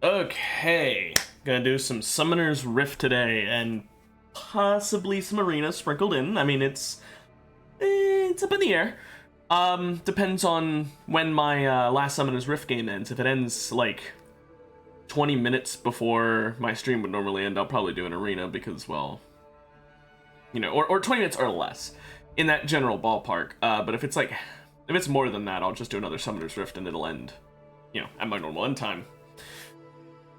Okay, gonna do some Summoner's Rift today, and possibly some Arena sprinkled in. I mean, it's up in the air. Depends on when my last Summoner's Rift game ends. If it ends like 20 minutes before my stream would normally end, I'll probably do an Arena because, well, you know, or 20 minutes or less in that general ballpark. But if it's more than that, I'll just do another Summoner's Rift and it'll end, you know, at my normal end time.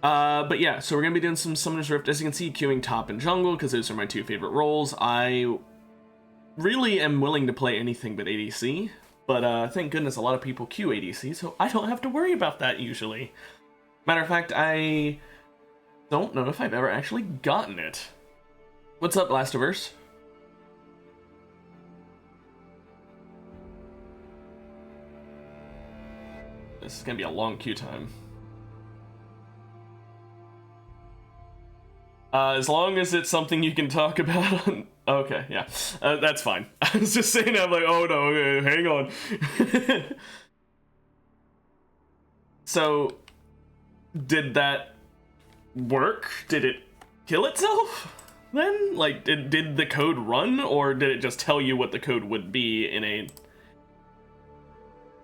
But yeah, so we're gonna be doing some Summoner's Rift. As you can see, queuing top and jungle, because those are my two favorite roles. I really am willing to play anything but ADC, but thank goodness a lot of people queue ADC, so I don't have to worry about that usually. Matter of fact, I don't know if I've ever actually gotten it. What's up, Blastiverse? This is gonna be a long queue time. As long as it's something you can talk about on... Okay, yeah. That's fine. I was just saying, I'm like, oh no, okay, hang on. So, did that work? Did it kill itself then? Like, did the code run, or did it just tell you what the code would be in a...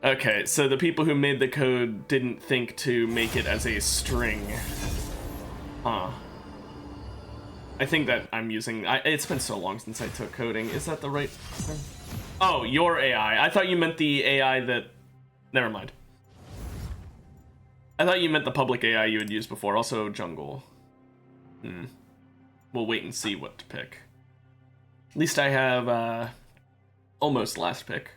Okay, so the people who made the code didn't think to make it as a string. Huh. I think that I'm using... it's been so long since I took coding. Is that the right thing? Oh, your AI. I thought you meant the AI that... Never mind. I thought you meant the public AI you had used before. Also, jungle. We'll wait and see what to pick. At least I have almost last pick.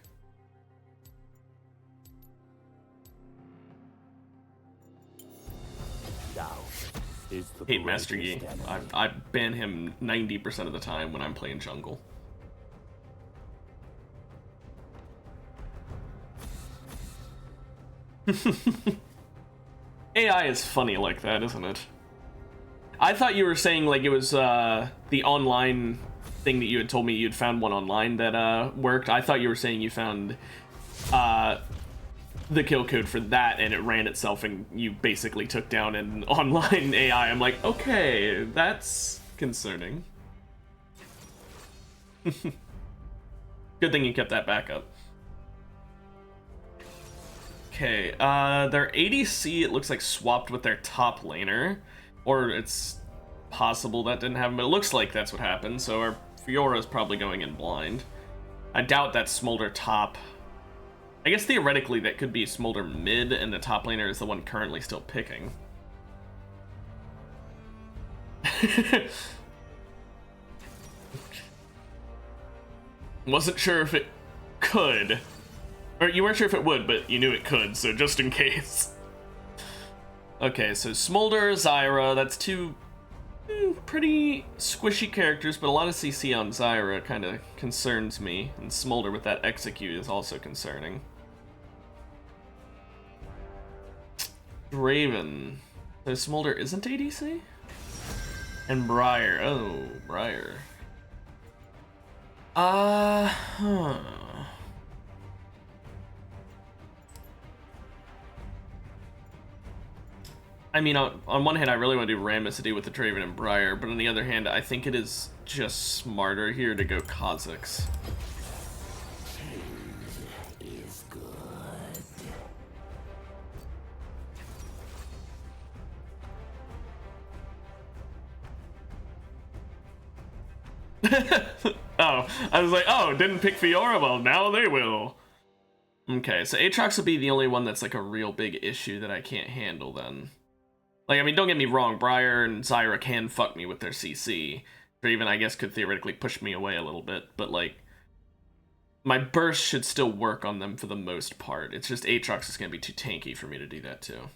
Hate Master Yi. I ban him 90% of the time when I'm playing jungle. AI is funny like that, isn't it? I thought you were saying like it was the online thing that you had told me you'd found one online that worked. I thought you were saying you found the kill code for that and it ran itself and you basically took down an online AI. I'm like, okay, that's concerning. Good thing you kept that backup. Okay, their ADC, it looks like swapped with their top laner, or it's possible that didn't happen, but it looks like that's what happened, so our Fiora's probably going in blind. I doubt that's Smolder top. I guess theoretically that could be Smolder mid, and the top laner is the one currently still picking. Wasn't sure if it could. Or you weren't sure if it would, but you knew it could, so just in case. Okay, so Smolder, Zyra, that's two pretty squishy characters, but a lot of CC on Zyra kind of concerns me, and Smolder with that execute is also concerning. Draven. So Smolder isn't ADC? And Briar. Oh, Briar. Huh. I mean, on one hand, I really want to do Ramicity with the Draven and Briar, but on the other hand, I think it is just smarter here to go Kha'Zix. Is good. Oh, I was like, oh, didn't pick Fiora? Well, now they will. Okay, so Aatrox will be the only one that's like a real big issue that I can't handle then. Like, I mean, don't get me wrong, Briar and Zyra can fuck me with their CC. Draven, I guess, could theoretically push me away a little bit, but, like, my burst should still work on them for the most part. It's just Aatrox is going to be too tanky for me to do that, too.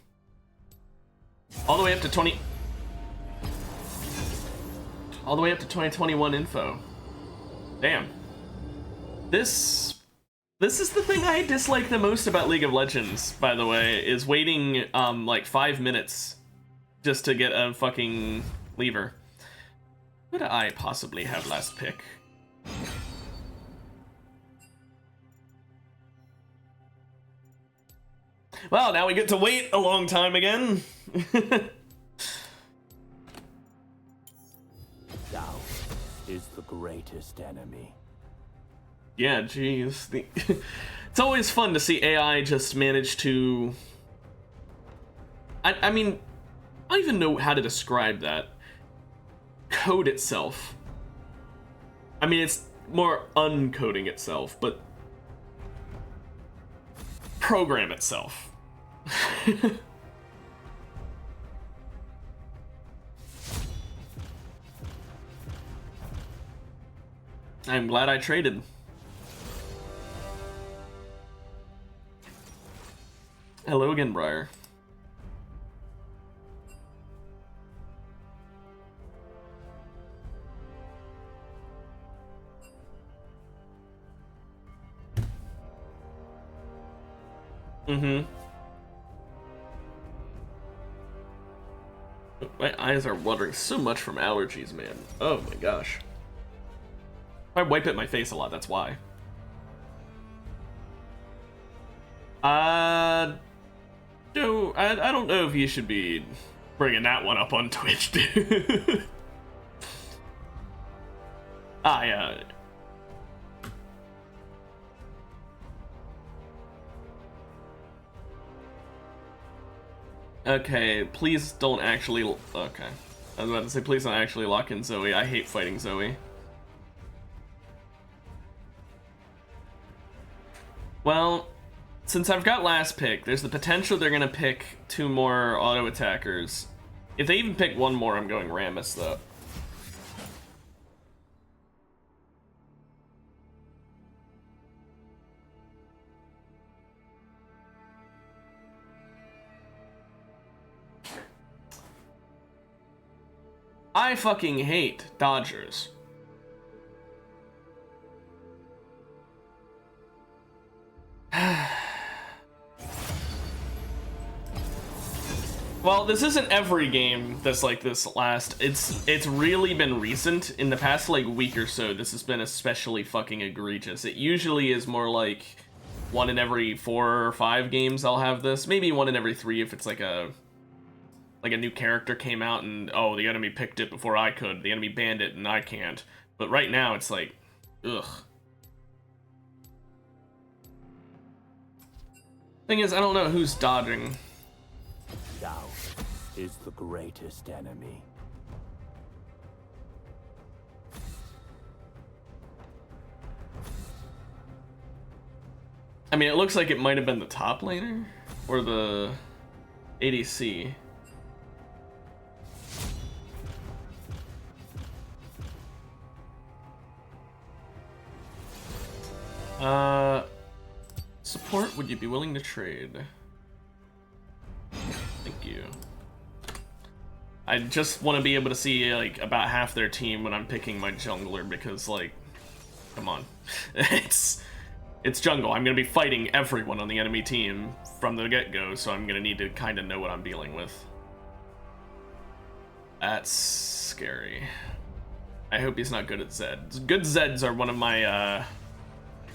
All the way up to 2021 info. Damn. This is the thing I dislike the most about League of Legends, by the way, is waiting, like, 5 minutes just to get a fucking lever. What do I possibly have last pick? Well, now we get to wait a long time again. Doubt is the greatest enemy. Yeah, jeez. It's always fun to see AI just manage to... I mean, I don't even know how to describe that. Code itself. I mean, it's more uncoding itself, but... program itself. I'm glad I traded. Hello again, Briar. My eyes are watering so much from allergies, man. Oh my gosh. I wipe at my face a lot, that's why. I don't know if you should be bringing that one up on Twitch, dude. Yeah. Okay, please don't actually... Okay. I was about to say, please don't actually lock in Zoe. I hate fighting Zoe. Well, since I've got last pick, there's the potential they're gonna pick 2 more auto attackers. If they even pick 1 more, I'm going Rammus, though. I fucking hate Dodgers. Well, this isn't every game that's like this last. It's really been recent. In the past like week or so, this has been especially fucking egregious. It usually is more like 1 in every 4 or 5 games I'll have this. Maybe 1 in every 3 if it's like a new character came out and, oh, the enemy picked it before I could. The enemy banned it and I can't. But right now it's like, ugh. Thing is, I don't know who's dodging. Doubt is the greatest enemy. I mean, it looks like it might have been the top laner or the ADC. Support, would you be willing to trade? Thank you. I just want to be able to see, like, about half their team when I'm picking my jungler, because, like, come on. It's jungle. I'm going to be fighting everyone on the enemy team from the get-go, so I'm going to need to kind of know what I'm dealing with. That's scary. I hope he's not good at Zeds. Good Zeds are one of my,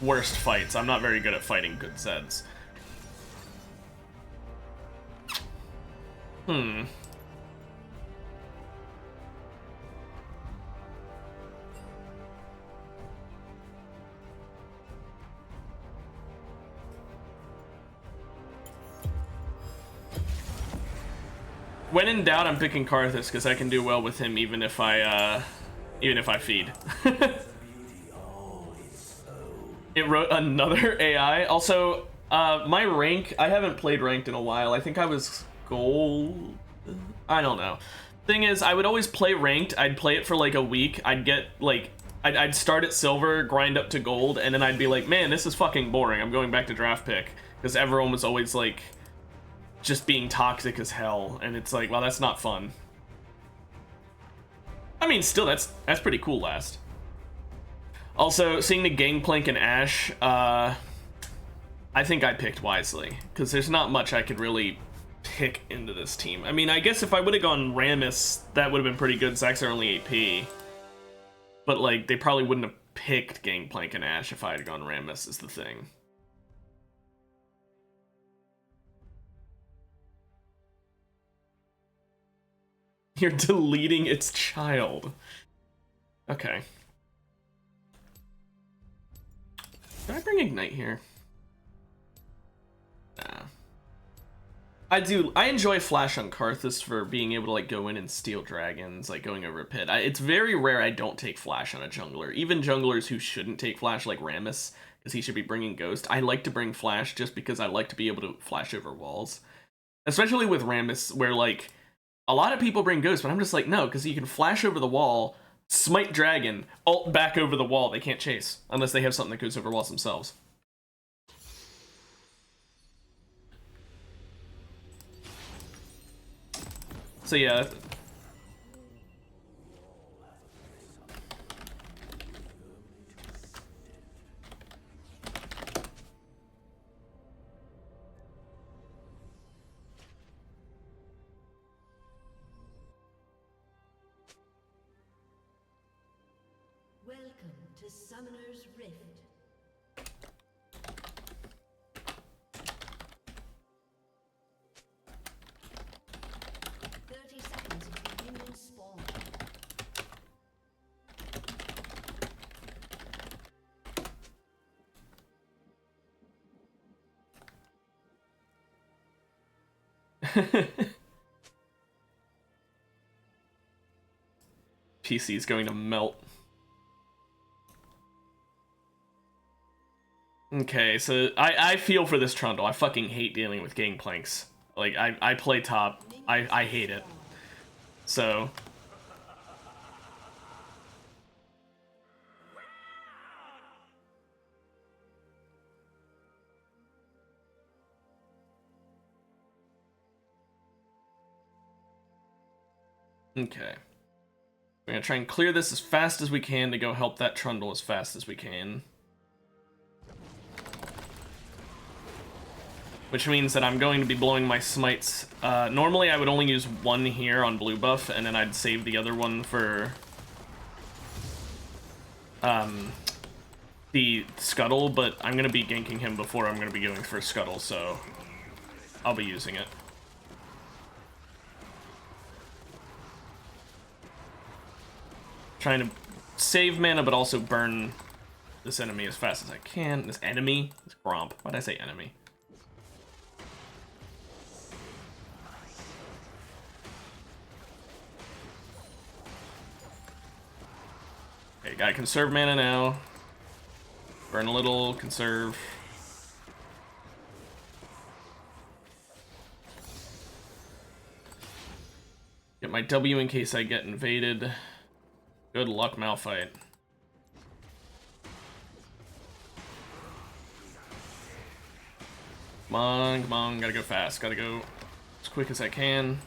worst fights. I'm not very good at fighting good Zeds. When in doubt, I'm picking Karthus because I can do well with him even if I feed. It wrote another AI. Also, my rank, I haven't played ranked in a while. I think I was gold. I don't know. Thing is, I would always play ranked. I'd play it for like a week. I'd get like, I'd start at silver, grind up to gold, and then I'd be like, man, this is fucking boring. I'm going back to draft pick. Because everyone was always like, just being toxic as hell. And it's like, well, that's not fun. I mean, still, that's pretty cool last. Also, seeing the Gangplank and Ashe, I think I picked wisely, because there's not much I could really pick into this team. I mean, I guess if I would have gone Rammus, that would have been pretty good. Zacks are only AP. But, like, they probably wouldn't have picked Gangplank and Ashe if I had gone Rammus, is the thing. You're deleting its child. Okay. Can I bring Ignite here? Nah. I enjoy Flash on Karthus for being able to like go in and steal dragons, like going over a pit. It's very rare I don't take Flash on a jungler. Even junglers who shouldn't take Flash, like Rammus, because he should be bringing Ghost. I like to bring Flash just because I like to be able to flash over walls. Especially with Rammus, where like a lot of people bring Ghost, but I'm just like, no, because you can flash over the wall, smite dragon, ult back over the wall. They can't chase unless they have something that goes over walls themselves. So yeah. Welcome to Summoner's Rift. PC is going to melt. Okay, so I feel for this Trundle. I fucking hate dealing with Gangplanks. Like, I play top. I hate it. So... Okay. We're gonna try and clear this as fast as we can to go help that Trundle as fast as we can. Which means that I'm going to be blowing my smites. Normally I would only use one here on blue buff, and then I'd save the other one for the Scuttle, but I'm gonna be ganking him before I'm gonna be going for Scuttle, so I'll be using it. Trying to save mana, but also burn this enemy as fast as I can. This enemy? This Gromp. Why'd I say enemy? Okay, gotta conserve mana now. Burn a little, conserve. Get my W in case I get invaded. Good luck, Malphite. Come on, gotta go fast. Gotta go as quick as I can.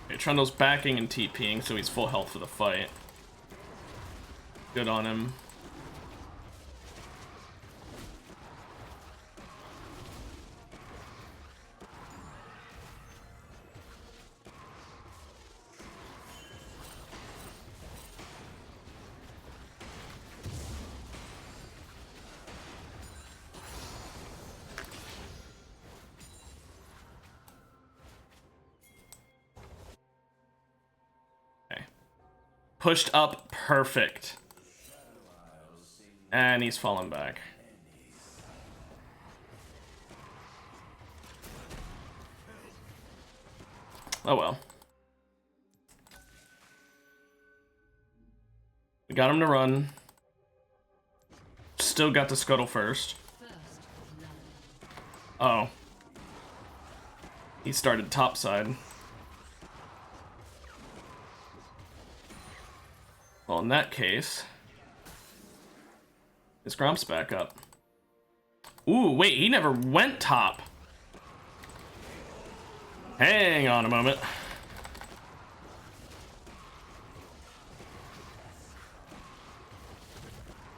Okay, Trundle's backing and TPing, so he's full health for the fight. Good on him. Pushed up, perfect. And he's fallen back. Oh well. We got him to run. Still got the Scuttle first. Oh. He started topside. Well, in that case, his Gromp's back up. Ooh, wait, he never went top. Hang on a moment.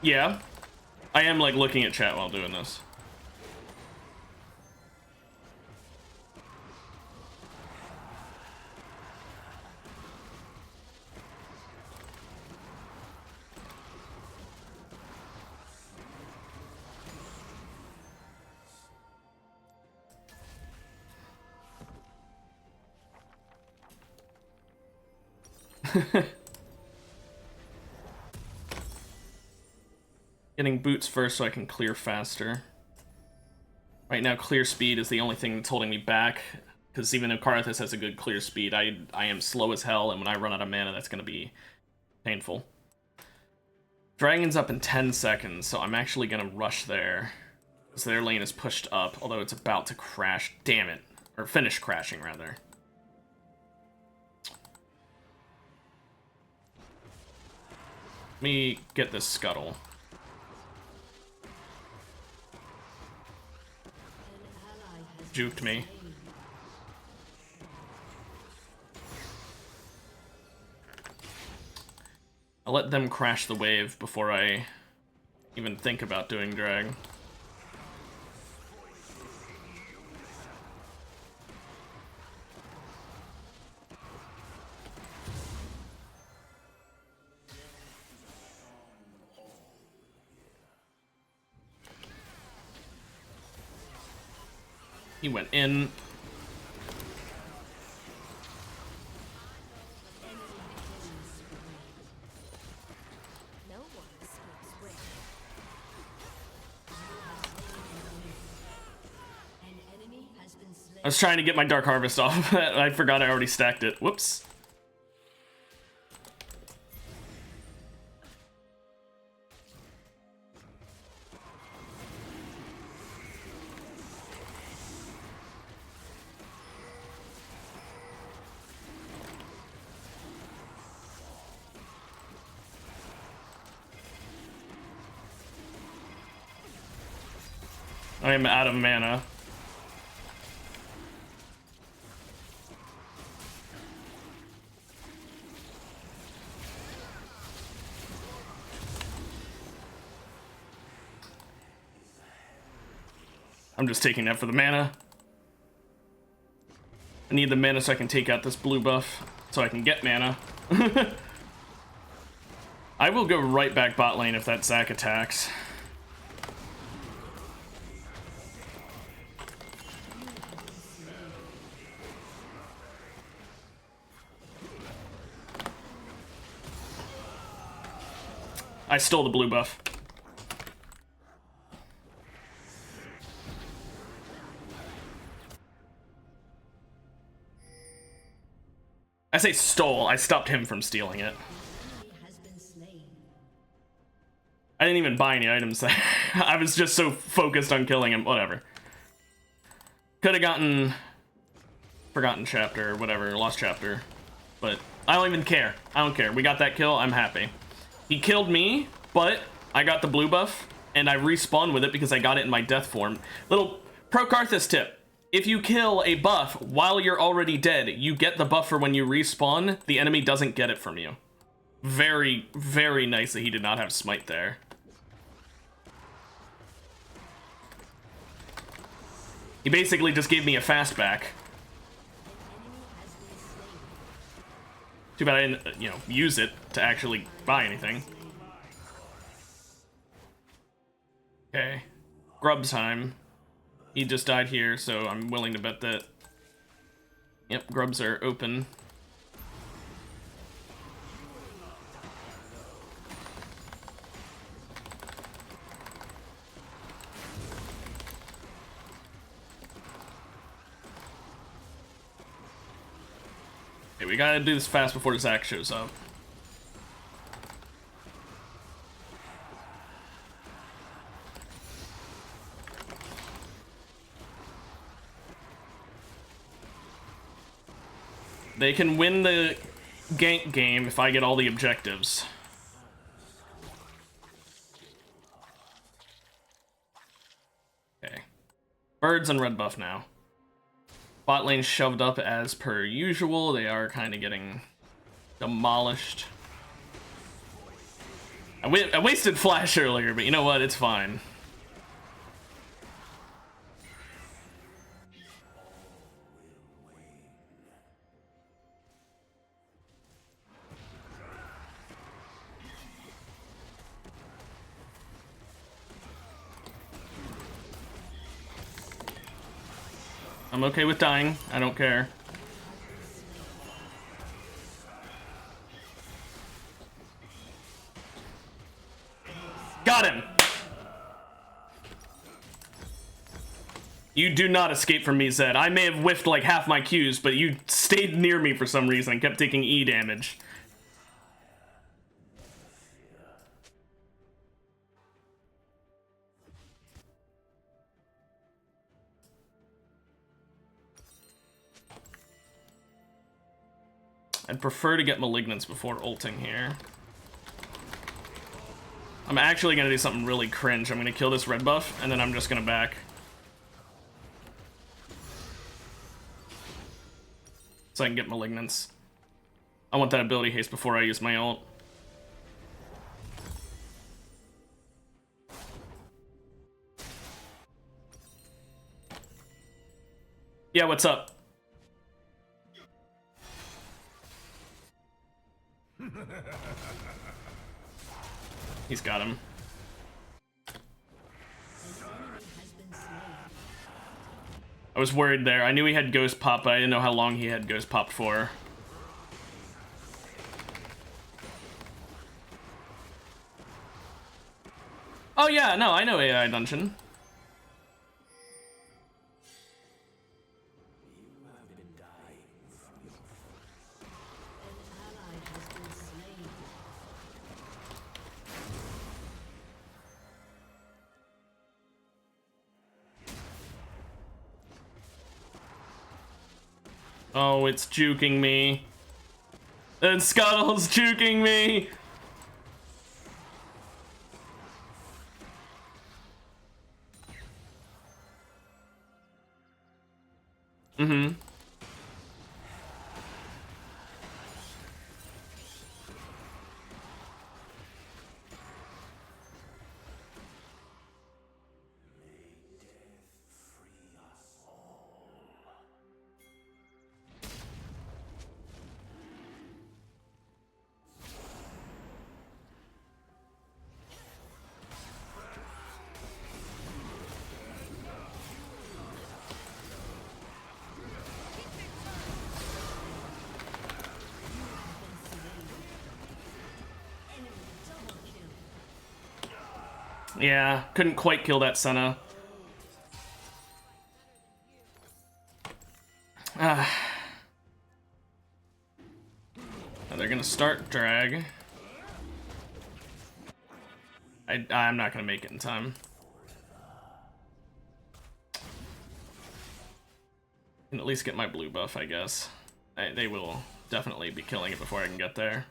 Yeah, I am like looking at chat while doing this. Getting boots first so I can clear faster. Right now, clear speed is the only thing that's holding me back, because even though Karthus has a good clear speed, I am slow as hell, and when I run out of mana, that's going to be painful. Dragon's up in 10 seconds, so I'm actually going to rush there. So their lane is pushed up, although it's about to crash. Damn it. Or finish crashing, rather. Let me get this scuttle. Juked me. I'll let them crash the wave before I even think about doing drag. He went in. I was trying to get my Dark Harvest off. I forgot I already stacked it. Whoops. I am out of mana. I'm just taking that for the mana. I need the mana so I can take out this blue buff, so I can get mana. I will go right back bot lane if that Zac attacks. I stole the blue buff. I say stole, I stopped him from stealing it. I didn't even buy any items. I was just so focused on killing him. Whatever. Could have gotten Forgotten Chapter or whatever, Lost Chapter. But I don't even care. I don't care. We got that kill, I'm happy. He killed me, but I got the blue buff, and I respawned with it because I got it in my death form. Little pro Karthus tip. If you kill a buff while you're already dead, you get the buff for when you respawn. The enemy doesn't get it from you. Very, very nice that he did not have smite there. He basically just gave me a fastback. Too bad I didn't, use it to actually buy anything. Okay. Grub time. He just died here, so I'm willing to bet that... Yep, grubs are open. Okay, we gotta do this fast before Zac shows up. They can win the gank game if I get all the objectives. Okay. Birds and red buff now. Bot lane shoved up as per usual. They are kind of getting demolished. I wasted flash earlier, but you know what? It's fine. I'm okay with dying. I don't care. Got him! You do not escape from me, Zed. I may have whiffed like half my Qs, but you stayed near me for some reason and kept taking E damage. I'd prefer to get Malignance before ulting here. I'm actually gonna do something really cringe. I'm gonna kill this red buff, and then I'm just gonna back. So I can get Malignance. I want that ability haste before I use my ult. Yeah, what's up? He's got him. I was worried there. I knew he had Ghost Pop, but I didn't know how long he had Ghost Pop for. Oh yeah, no, I know AI Dungeon. Oh, it's juking me. And Scuttle's juking me. Mm-hmm. Yeah, couldn't quite kill that Senna. Now they're gonna start drag. I'm not gonna make it in time. Can at least get my blue buff, I guess. They will definitely be killing it before I can get there.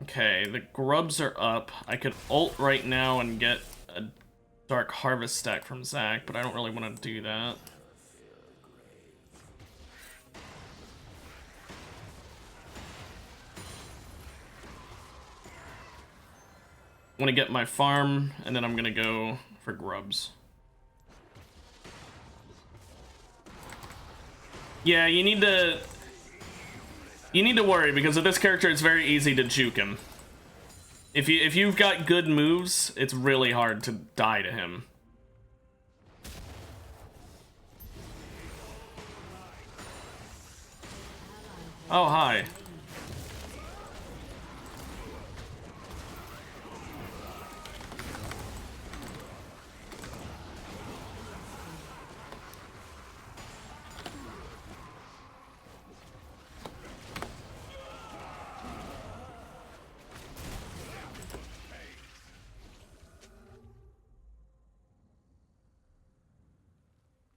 Okay, the grubs are up. I could ult right now and get a Dark Harvest stack from Zac, but I don't really want to do that. I want to get my farm, and then I'm going to go for grubs. Yeah, you need to worry, because with this character it's very easy to juke him. If you've got good moves, it's really hard to die to him. Oh, hi.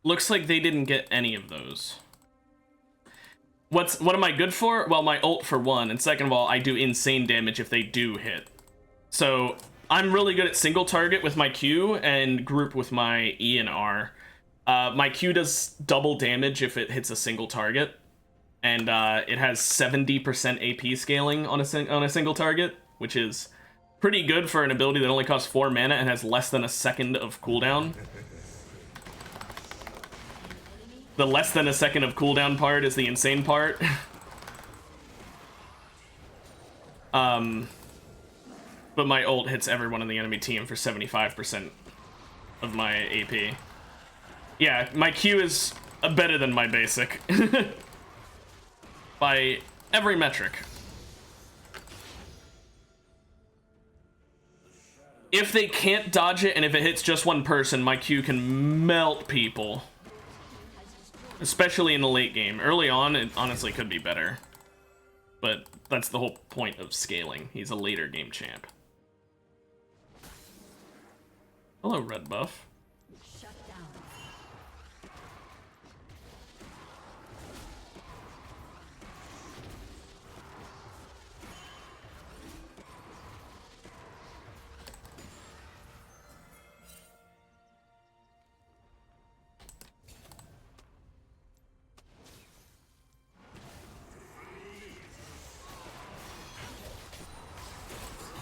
Looks like they didn't get any of those. What am I good for? Well, my ult for one, and second of all, I do insane damage if they do hit. So I'm really good at single target with my Q and group with my E and R. My Q does double damage if it hits a single target, and it has 70% AP scaling on a single target, which is pretty good for an ability that only costs 4 mana and has less than a second of cooldown. The less than a second of cooldown part is the insane part. But my ult hits everyone on the enemy team for 75% of my AP. Yeah, my Q is better than my basic. By every metric. If they can't dodge it and if it hits just one person, my Q can melt people. Especially in the late game. Early on, it honestly could be better. But that's the whole point of scaling. He's a later game champ. Hello, red buff. Shut down.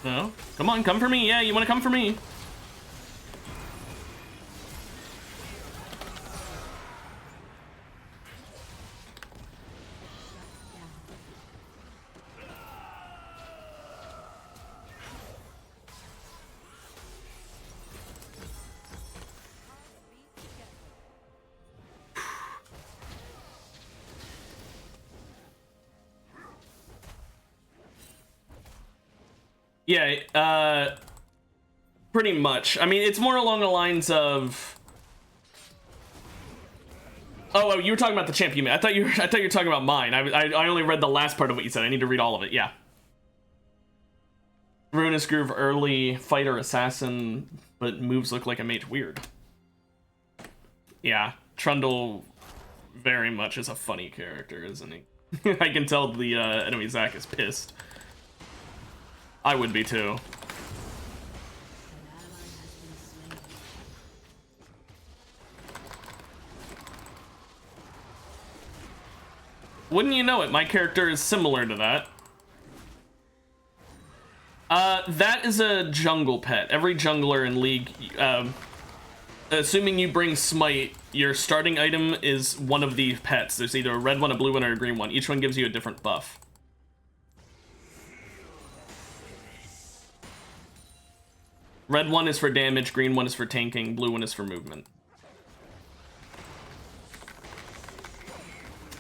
No? Come on, come for me. Yeah, you want to come for me. Yeah, pretty much. I mean, it's more along the lines of... Oh, you were talking about the champ you made. I thought you were talking about mine. I only read the last part of what you said. I need to read all of it. Yeah. Ruinous Groove early fighter assassin, but moves look like a mage. Weird. Yeah, Trundle very much is a funny character, isn't he? I can tell the enemy Zac is pissed. I would be too. Wouldn't you know it, my character is similar to that. That is a jungle pet. Every jungler in League, assuming you bring Smite, your starting item is one of the pets. There's either a red one, a blue one, or a green one. Each one gives you a different buff. Red one is for damage, green one is for tanking, blue one is for movement.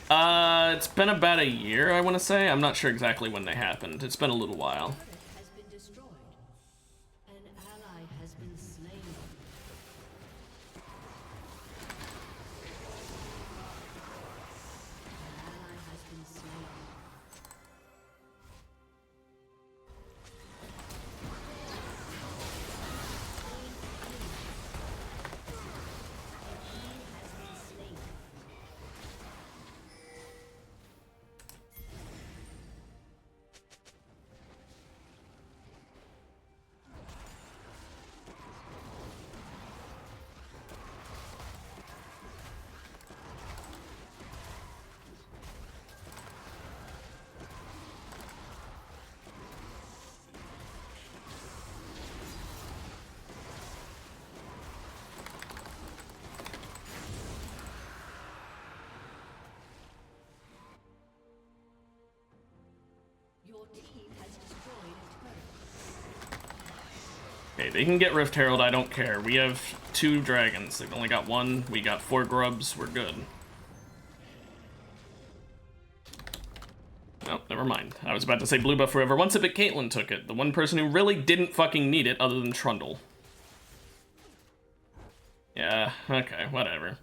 It's been about a year, I want to say. I'm not sure exactly when they happened. It's been a little while. Has been destroyed. An ally has been slain. An ally has been slain. Your team has destroyed a turret. Okay, they can get Rift Herald, I don't care. We have 2 dragons. They've only got 1. We got 4 grubs. We're good. Oh, never mind. I was about to say blue buff forever once it, but Caitlyn took it. The one person who really didn't fucking need it other than Trundle. Yeah, okay, whatever.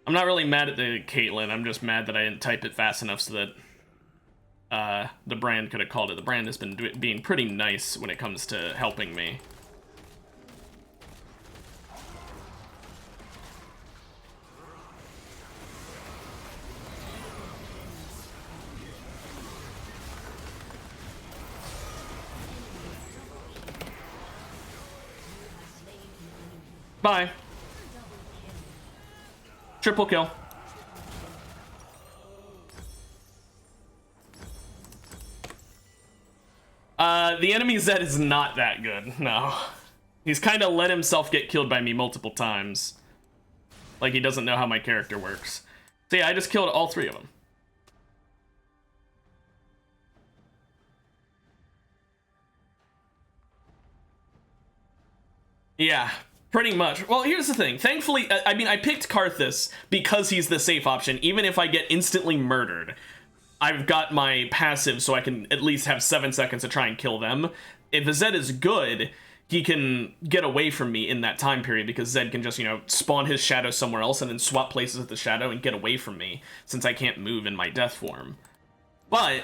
I'm not really mad at the Caitlyn. I'm just mad that I didn't type it fast enough so that the brand could have called it. The brand has been being pretty nice when it comes to helping me. Bye. Triple kill. The enemy Zed is not that good, no. He's kind of let himself get killed by me multiple times. Like, he doesn't know how my character works. So yeah, I just killed all 3 of them. Yeah, pretty much. Well, here's the thing. Thankfully, I mean, I picked Karthus because he's the safe option. Even if I get instantly murdered, I've got my passive so I can at least have 7 seconds to try and kill them. If Zed is good, he can get away from me in that time period because Zed can just, you know, spawn his shadow somewhere else and then swap places with the shadow and get away from me since I can't move in my death form. But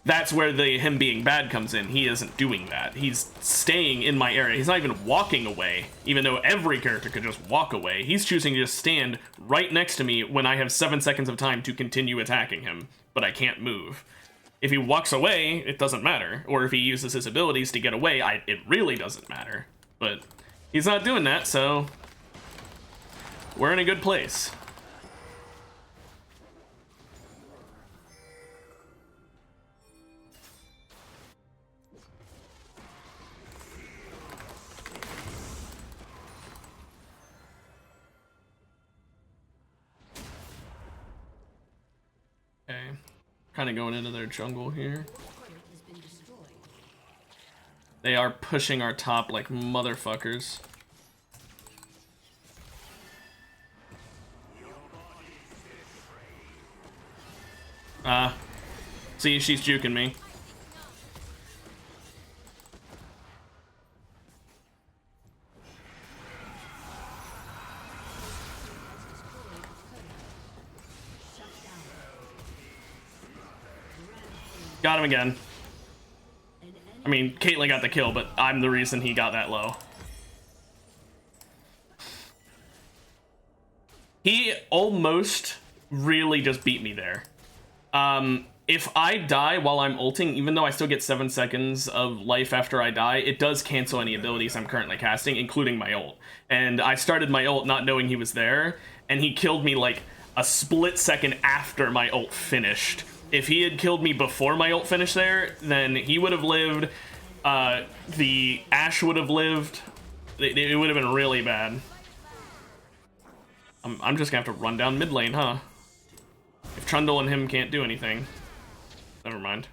that's where him being bad comes in. He isn't doing that. He's staying in my area. He's not even walking away, even though every character could just walk away. He's choosing to just stand right next to me when I have 7 seconds of time to continue attacking him, but I can't move. If he walks away, it doesn't matter. Or if he uses his abilities to get away, it really doesn't matter. But he's not doing that, so we're in a good place. Okay, kind of going into their jungle here. They are pushing our top like motherfuckers. See, she's juking me. Got him again. I mean, Caitlyn got the kill, but I'm the reason he got that low. He almost really just beat me there. If I die while I'm ulting, even though I still get 7 seconds of life after I die, it does cancel any abilities I'm currently casting, including my ult. And I started my ult not knowing he was there, and he killed me like a split second after my ult finished. If he had killed me before my ult finished there, then he would have lived, the Ashe would have lived. It would have been really bad. I'm just gonna have to run down mid lane, huh? If Trundle and him can't do anything. Never mind.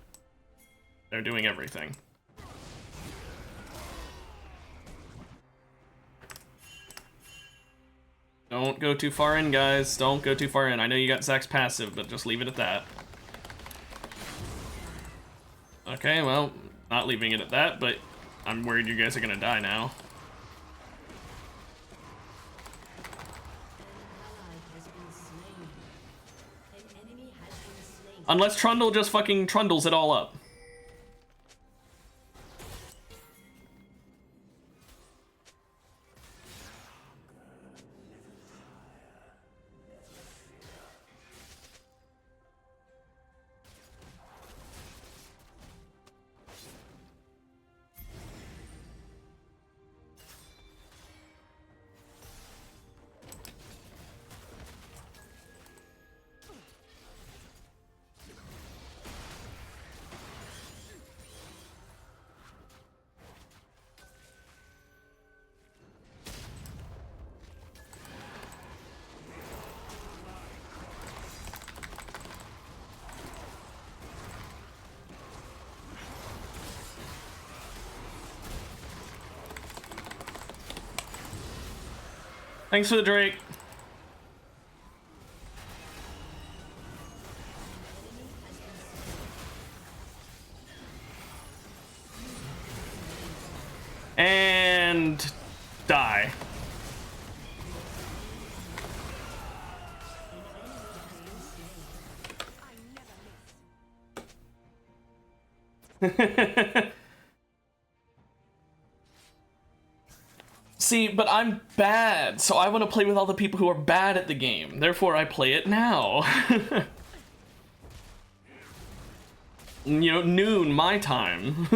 They're doing everything. Don't go too far in, guys. Don't go too far in. I know you got Zack's passive, but just leave it at that. Okay, well, not leaving it at that, but I'm worried you guys are gonna die now. Unless Trundle just fucking trundles it all up. Thanks for the Drake. And die. See, but I'm bad, so I want to play with all the people who are bad at the game. Therefore, I play it now. You know, noon my time.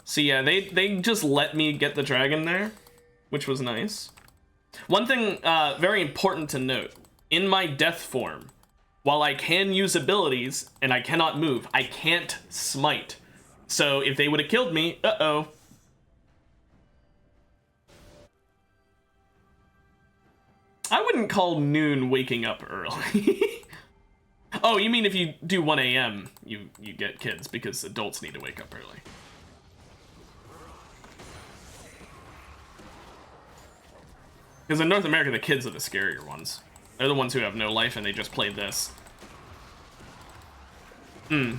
So yeah, they just let me get the dragon there, which was nice. One thing very important to note, in my death form, while I can use abilities and I cannot move, I can't smite. So if they would have killed me, uh-oh. I wouldn't call noon waking up early. Oh, you mean if you do 1 a.m. you get kids, because adults need to wake up early. Because in North America, the kids are the scarier ones. They're the ones who have no life and they just played this. A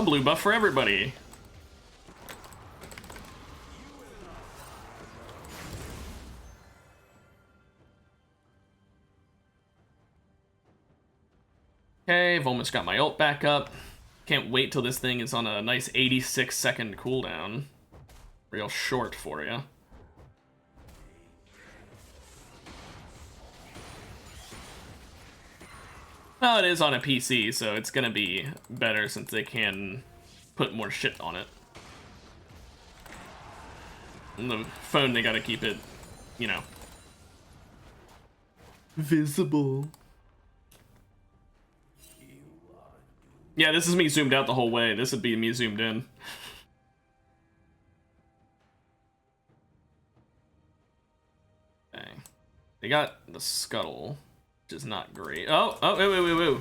blue buff for everybody. Okay, I've almost got my ult back up. Can't wait till this thing is on a nice 86-second cooldown. Real short for you. Well, it is on a PC, so it's gonna be better since they can put more shit on it. And the phone, they gotta keep it, you know, visible. Yeah, this is me zoomed out the whole way. This would be me zoomed in. Okay. They got the scuttle, which is not great. Oh, wait.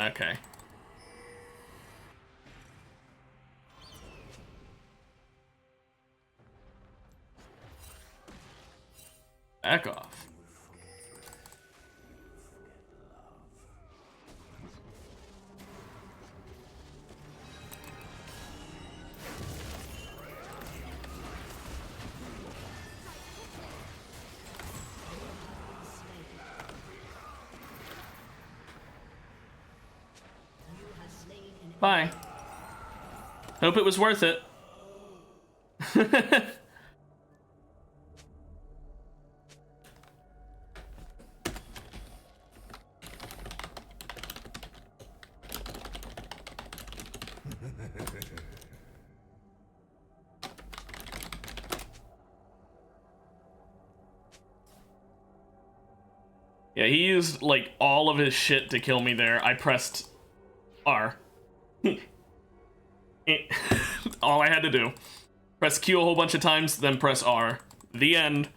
Okay. Back off. Bye. Hope it was worth it. Yeah, he used like all of his shit to kill me there. I pressed R. All I had to do. Press Q a whole bunch of times, then press R. The end.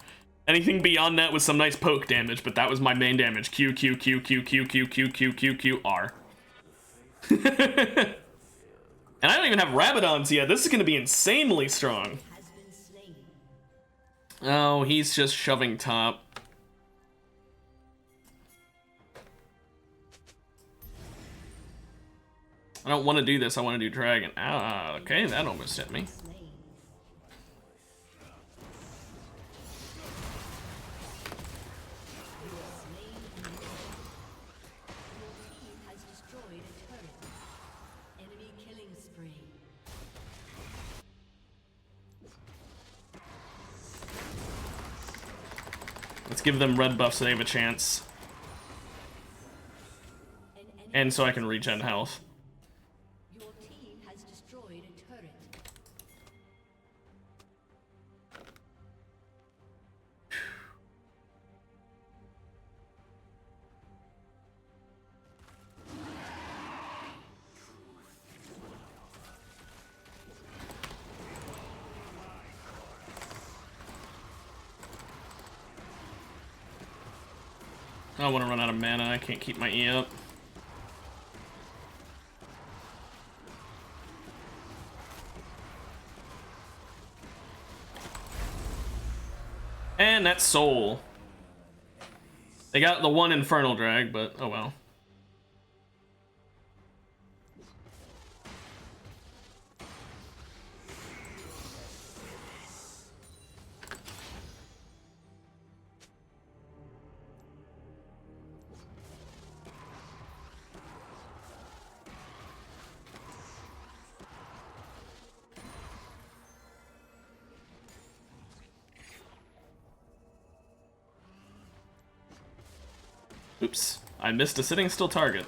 Anything beyond that was some nice poke damage, but that was my main damage. Q, Q, Q, Q, Q, Q, Q, Q, Q, Q, R. And I don't even have Rabadons yet. This is going to be insanely strong. Oh, he's just shoving top. I don't want to do this. I want to do dragon. Ah, okay, that almost hit me. Let's give them red buff so they have a chance. And so I can regen health. Your team has destroyed a turret. I don't want to run out of mana. I can't keep my E up. And that's Soul. They got the one Infernal Drag, but oh well. Oops, I missed a sitting still target.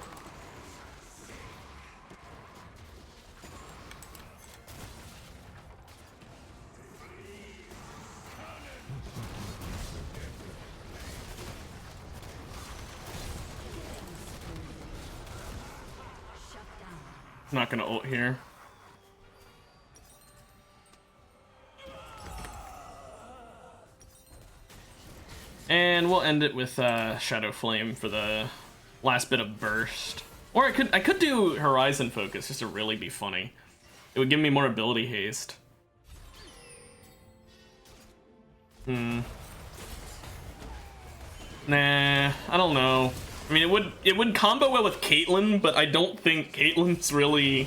Not gonna ult here. And we'll end it with Shadow Flame for the last bit of burst. Or I could do Horizon Focus just to really be funny. It would give me more ability haste. Nah, I don't know. I mean, it would combo well with Caitlyn, but I don't think Caitlyn's really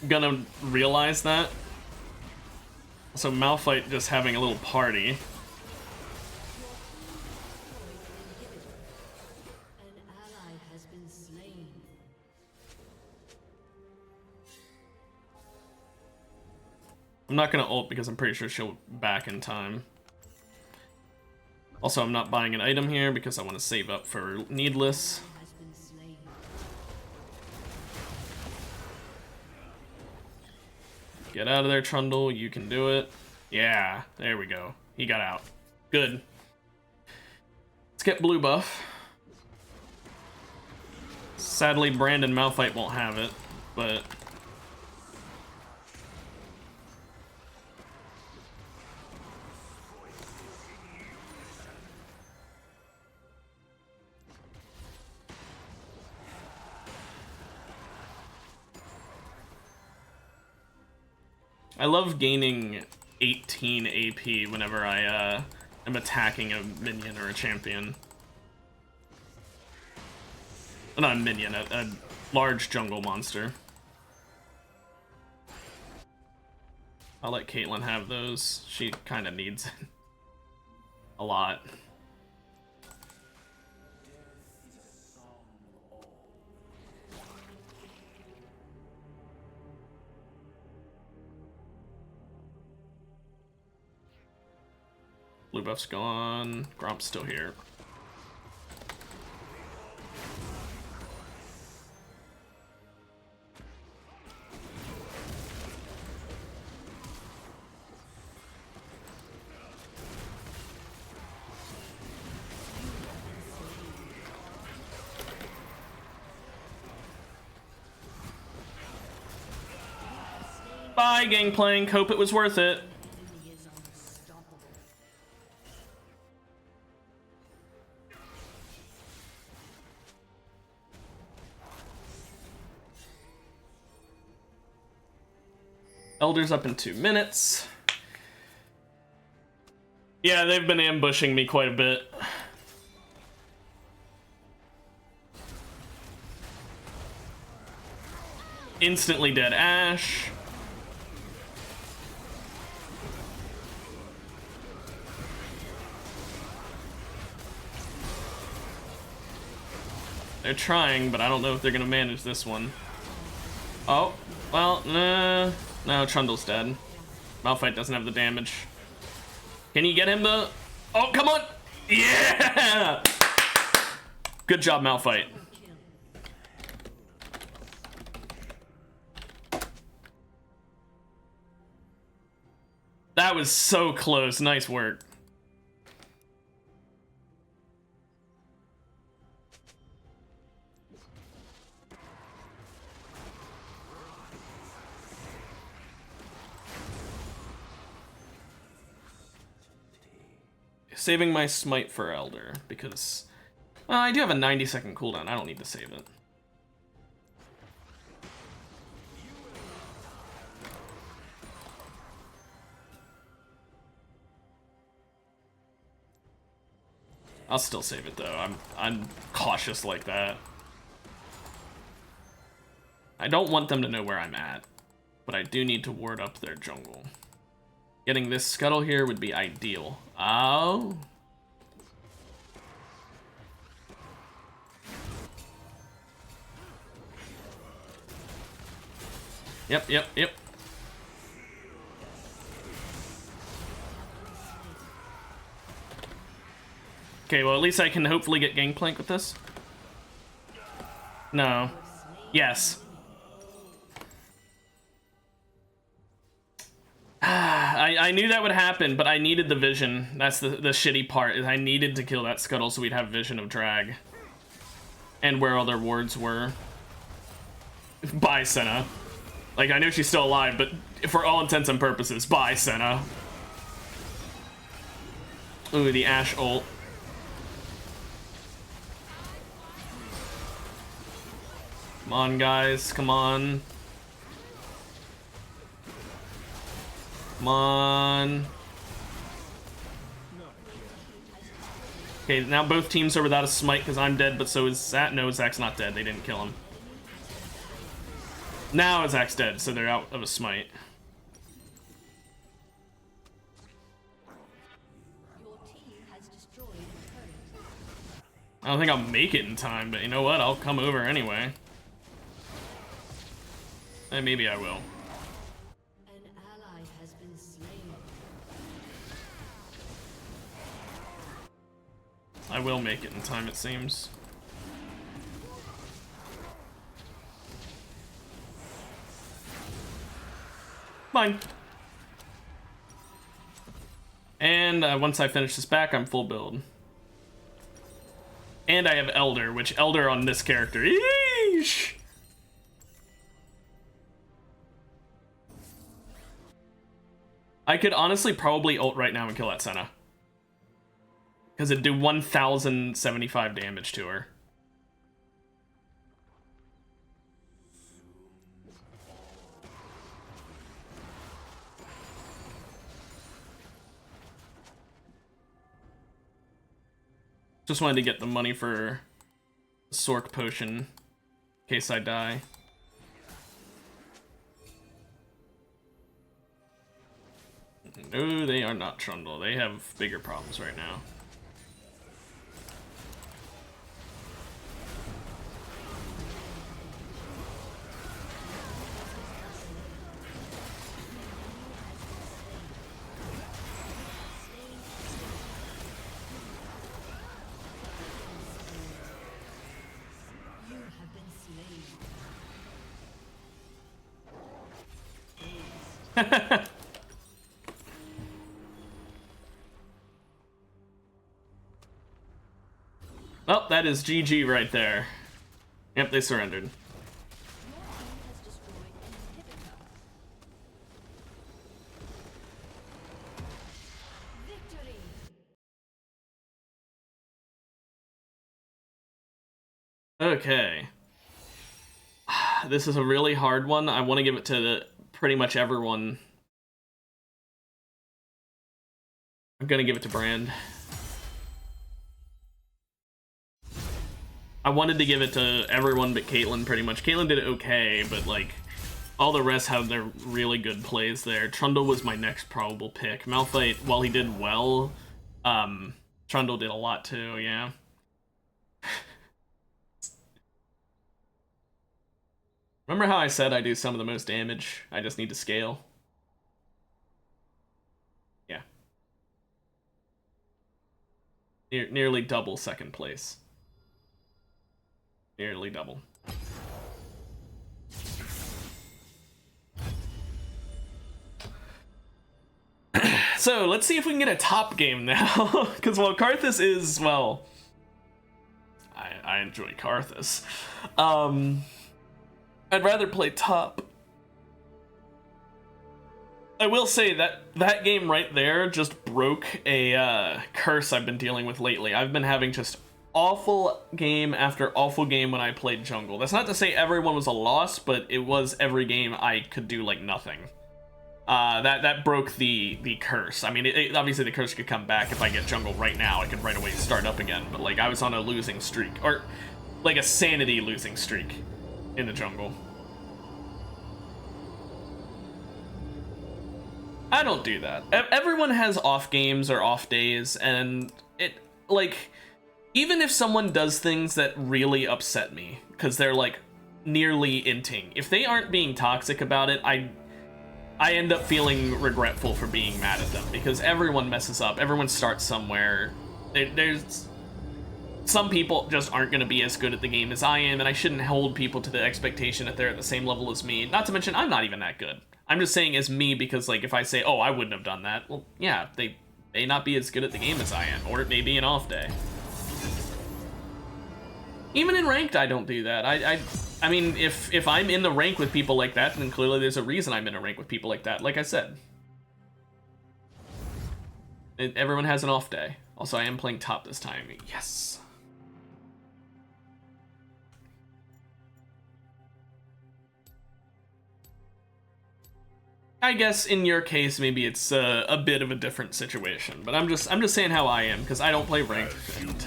gonna realize that. So Malphite just having a little party. An ally has been slain. I'm not gonna ult because I'm pretty sure she'll back in time. Also, I'm not buying an item here because I want to save up for Needless. Has been slain. Get out of there, Trundle. You can do it. Yeah, there we go. He got out. Good. Let's get blue buff. Sadly, Brandon Malphite won't have it, but... I love gaining 18 AP whenever I am attacking a minion or a champion. Not a minion, a large jungle monster. I'll let Caitlyn have those. She kind of needs it. A lot. Blue buff's gone. Gromp's still here. Bye, Gangplank. Hope it was worth it. He is unstoppable. Elder's up in 2 minutes. Yeah, they've been ambushing me quite a bit. Instantly dead Ashe. They're trying, but I don't know if they're gonna manage this one. Oh, well, nah. No, Trundle's dead. Malphite doesn't have the damage. Can you get him to... Oh, come on! Yeah! Good job, Malphite. That was so close. Nice work. Saving my smite for Elder, because I do have a 90-second cooldown. I don't need to save it. I'll still save it though. I'm cautious like that. I don't want them to know where I'm at, but I do need to ward up their jungle. Getting this scuttle here would be ideal. Oh. Yep. Okay, well at least I can hopefully get Gangplank with this. No. Yes. I knew that would happen, but I needed the vision. That's the shitty part, is I needed to kill that scuttle so we'd have vision of drag. And where all their wards were. Bye, Senna. Like, I know she's still alive, but for all intents and purposes, bye, Senna. Ooh, the Ashe ult. Come on, guys. Come on. Come on. Okay, now both teams are without a smite because I'm dead, but so is Zach. No, Zach's not dead. They didn't kill him. Now Zach's dead, so they're out of a smite. I don't think I'll make it in time, but you know what? I'll come over anyway. And maybe I will. An ally has been slain. I will make it in time, it seems. Fine. And once I finish this back, I'm full build. And I have Elder, which Elder on this character, eesh! I could honestly probably ult right now and kill that Senna. Because it'd do 1,075 damage to her. Just wanted to get the money for Sork potion in case I die. No, they are not Trundle. They have bigger problems right now. Well, that is GG right there. Yep, they surrendered. Okay. This is a really hard one. I want to give it to pretty much everyone. I'm gonna give it to Brand. I wanted to give it to everyone but Caitlyn, pretty much. Caitlyn did okay, but, like, all the rest had their really good plays there. Trundle was my next probable pick. Malphite, while he did well, Trundle did a lot too, yeah. Remember how I said I do some of the most damage? I just need to scale? Yeah. Nearly double second place. Nearly double. So, let's see if we can get a top game now. Because while Karthus is, well... I enjoy Karthus. I'd rather play top. I will say that that game right there just broke a curse I've been dealing with lately. I've been having just awful game after awful game when I played jungle. That's not to say everyone was a loss, but it was every game I could do like nothing. That broke the curse. I mean, obviously the curse could come back if I get jungle right now. I could right away start up again, but like I was on a losing streak, or like a sanity losing streak in the jungle. I don't do that. Everyone has off games or off days, and it, like, even if someone does things that really upset me, because they're, like, nearly inting, if they aren't being toxic about it, I end up feeling regretful for being mad at them, because everyone messes up, everyone starts somewhere. There's some people just aren't going to be as good at the game as I am, and I shouldn't hold people to the expectation that they're at the same level as me. Not to mention, I'm not even that good. I'm just saying as me because, like, if I say, oh, I wouldn't have done that, well, yeah, they may not be as good at the game as I am, or it may be an off day. Even in ranked, I don't do that. I mean, if I'm in the rank with people like that, then clearly there's a reason I'm in a rank with people like that. Like I said, everyone has an off day. Also, I am playing top this time. Yes. I guess in your case, maybe it's a bit of a different situation, but I'm just saying how I am because I don't play ranked, and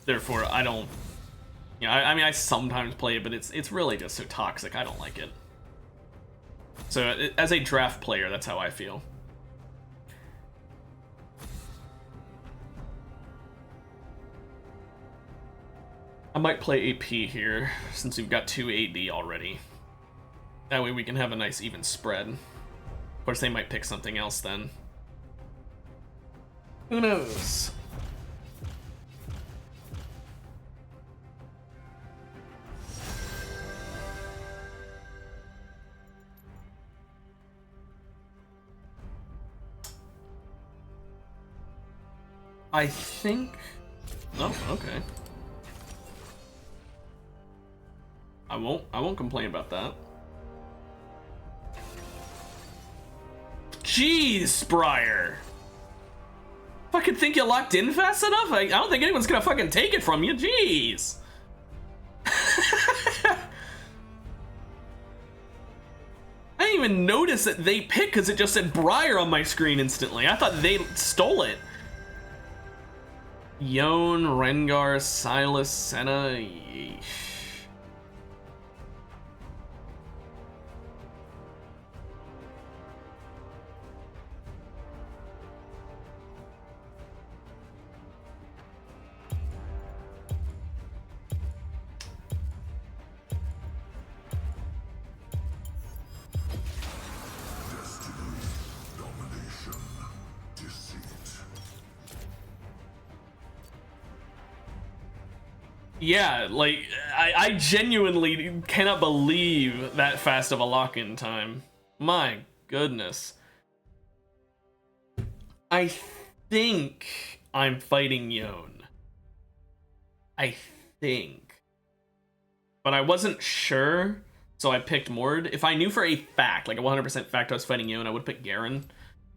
therefore I don't. You know, I mean, I sometimes play it, but it's really just so toxic. I don't like it. So as a draft player, that's how I feel. I might play AP here since we've got 2 AD already. That way we can have a nice even spread. Of course, they might pick something else then. Who knows? I think... Oh, okay. I won't complain about that. Jeez, Briar. Fucking think you locked in fast enough? I don't think anyone's gonna fucking take it from you. Jeez. I didn't even notice that they picked because it just said Briar on my screen instantly. I thought they stole it. Yone, Rengar, Sylas, Senna. Yeesh. Yeah, like, I genuinely cannot believe that fast of a lock-in time. My goodness. I think I'm fighting Yone. I think. But I wasn't sure, so I picked Mord. If I knew for a fact, like a 100% fact I was fighting Yone, I would pick Garen.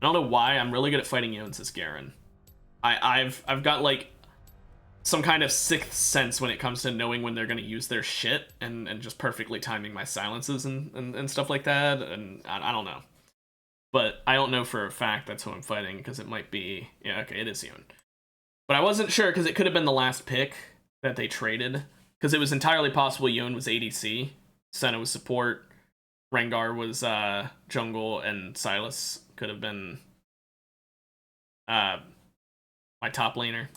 I don't know why, I'm really good at fighting Yones as Garen. I've got, like, some kind of sixth sense when it comes to knowing when they're going to use their shit and just perfectly timing my silences and stuff like that. And I don't know. But I don't know for a fact that's who I'm fighting because it might be... Yeah, okay, it is Yone. But I wasn't sure because it could have been the last pick that they traded. Because it was entirely possible Yone was ADC, Senna was support, Rengar was jungle, and Sylas could have been my top laner.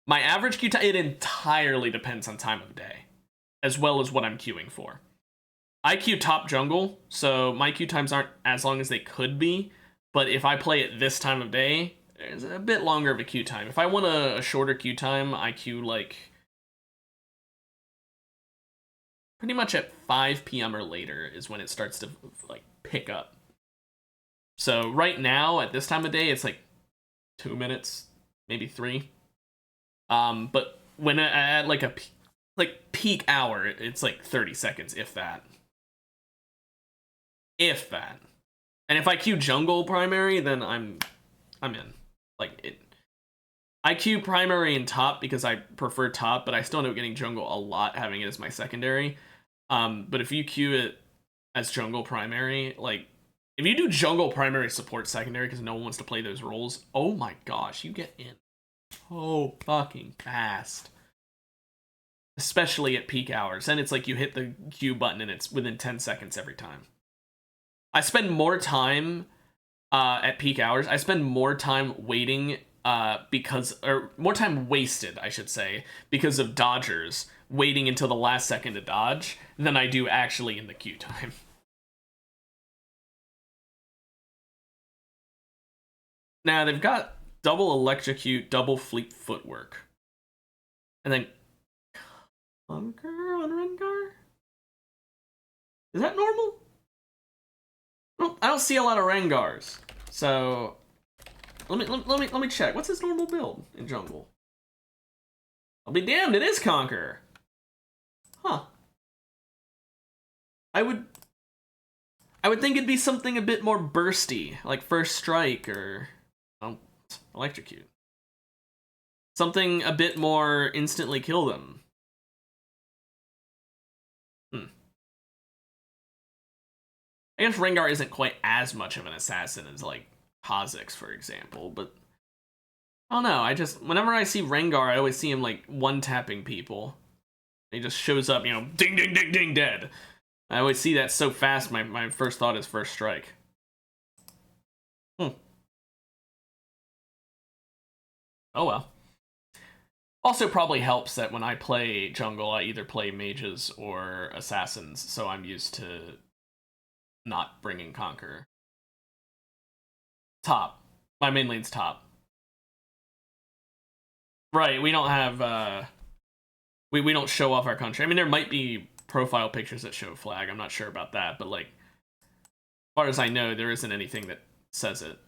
My average queue time, it entirely depends on time of day, as well as what I'm queuing for. I queue top jungle, so my queue times aren't as long as they could be, but if I play it this time of day, there's a bit longer of a queue time. If I want a shorter queue time, I queue like pretty much at 5 p.m. or later is when it starts to like pick up. So right now, at this time of day, it's like 2 minutes, maybe 3. But when at like a peak hour, it's like 30 seconds, if that. If that. And if I queue jungle primary, then I'm in. Like it. I queue primary and top because I prefer top, but I still end up getting jungle a lot, having it as my secondary. But if you queue it as jungle primary, like if you do jungle primary support secondary because no one wants to play those roles, oh my gosh, you get in. Oh, fucking fast. Especially at peak hours. And it's like you hit the Q button and it's within 10 seconds every time. I spend more time at peak hours. I spend more time waiting or more time wasted, I should say, because of dodgers waiting until the last second to dodge than I do actually in the queue time. Now, they've got double electrocute, double fleet footwork. And then Conquer on Rengar? Is that normal? Well, I don't see a lot of Rengars. So let me check. What's his normal build in jungle? I'll be damned, it is Conquer. Huh. I would think it'd be something a bit more bursty, like First Strike or Electrocute. Something a bit more instantly kill them. I guess Rengar isn't quite as much of an assassin as, like, Kha'Zix, for example, but I don't know, whenever I see Rengar, I always see him, like, one-tapping people. He just shows up, you know, ding, ding, ding, ding, dead. I always see that so fast, my first thought is First Strike. Oh well. Also probably helps that when I play jungle, I either play mages or assassins, so I'm used to not bringing Conquer. Top. My main lane's top. Right, we don't have, we don't show off our country. I mean, there might be profile pictures that show flag, I'm not sure about that, but, like, as far as I know, there isn't anything that says it.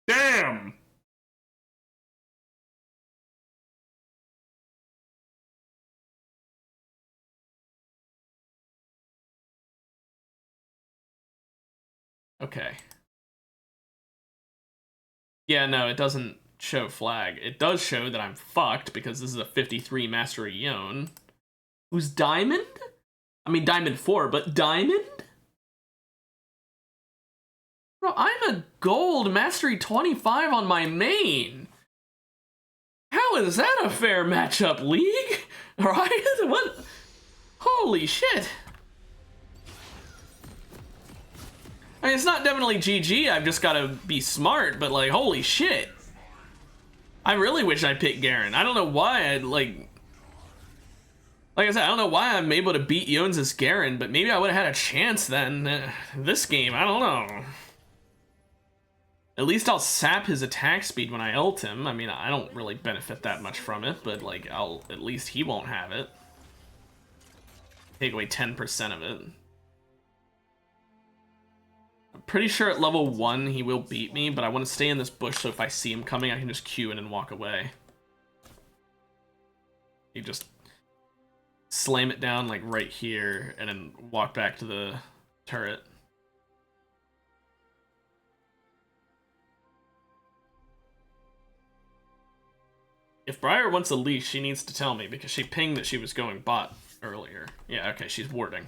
Damn! Okay. Yeah, no, it doesn't show flag. It does show that I'm fucked because this is a 53 Mastery Yone. Who's Diamond? I mean, Diamond 4, but Diamond? Bro, I'm a Gold Mastery 25 on my main. How is that a fair matchup, League? Right? What? Holy shit. I mean, it's not definitely GG, I've just gotta be smart, but, like, holy shit. I really wish I picked Garen. I don't know why like I said, I don't know why I'm able to beat Yones' Garen, but maybe I would have had a chance then. This game, I don't know. At least I'll sap his attack speed when I ult him. I mean, I don't really benefit that much from it, but, like, at least he won't have it. Take away 10% of it. I'm pretty sure at level 1 he will beat me, but I want to stay in this bush so if I see him coming, I can just Q in and walk away. You just slam it down, like, right here, and then walk back to the turret. If Briar wants a leash, she needs to tell me, because she pinged that she was going bot earlier. Yeah, okay, she's warding. I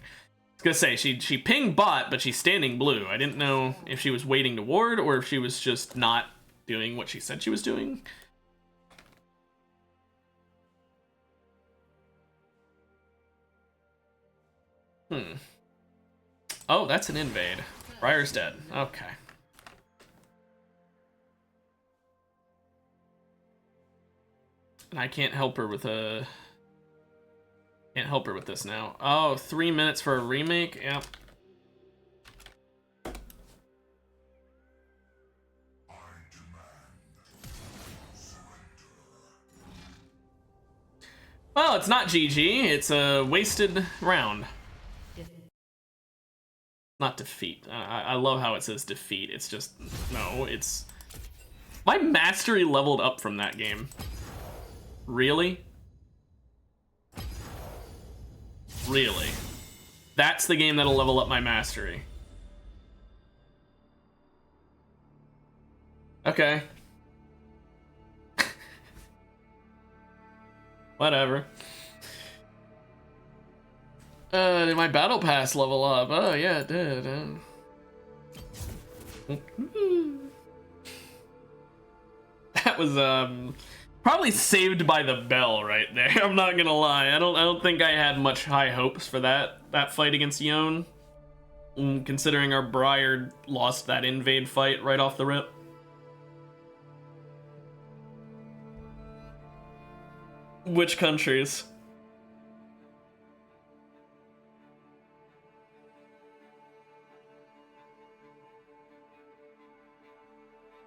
was gonna say, she pinged bot, but she's standing blue. I didn't know if she was waiting to ward, or if she was just not doing what she said she was doing. Oh, that's an invade. Briar's dead. Okay. And I can't help her with a... Can't help her with this now. Oh, 3 minutes for a remake? Yep. Well, it's not GG. It's a wasted round. Not defeat. I love how it says defeat. It's just... No, it's... My mastery leveled up from that game. Really? Really? That's the game that'll level up my mastery. Okay. Whatever. Did my battle pass level up? Oh yeah, it did. That was probably saved by the bell right there. I'm not gonna lie. I don't think I had much high hopes for that fight against Yone. Considering our Briar lost that invade fight right off the rip. Which countries?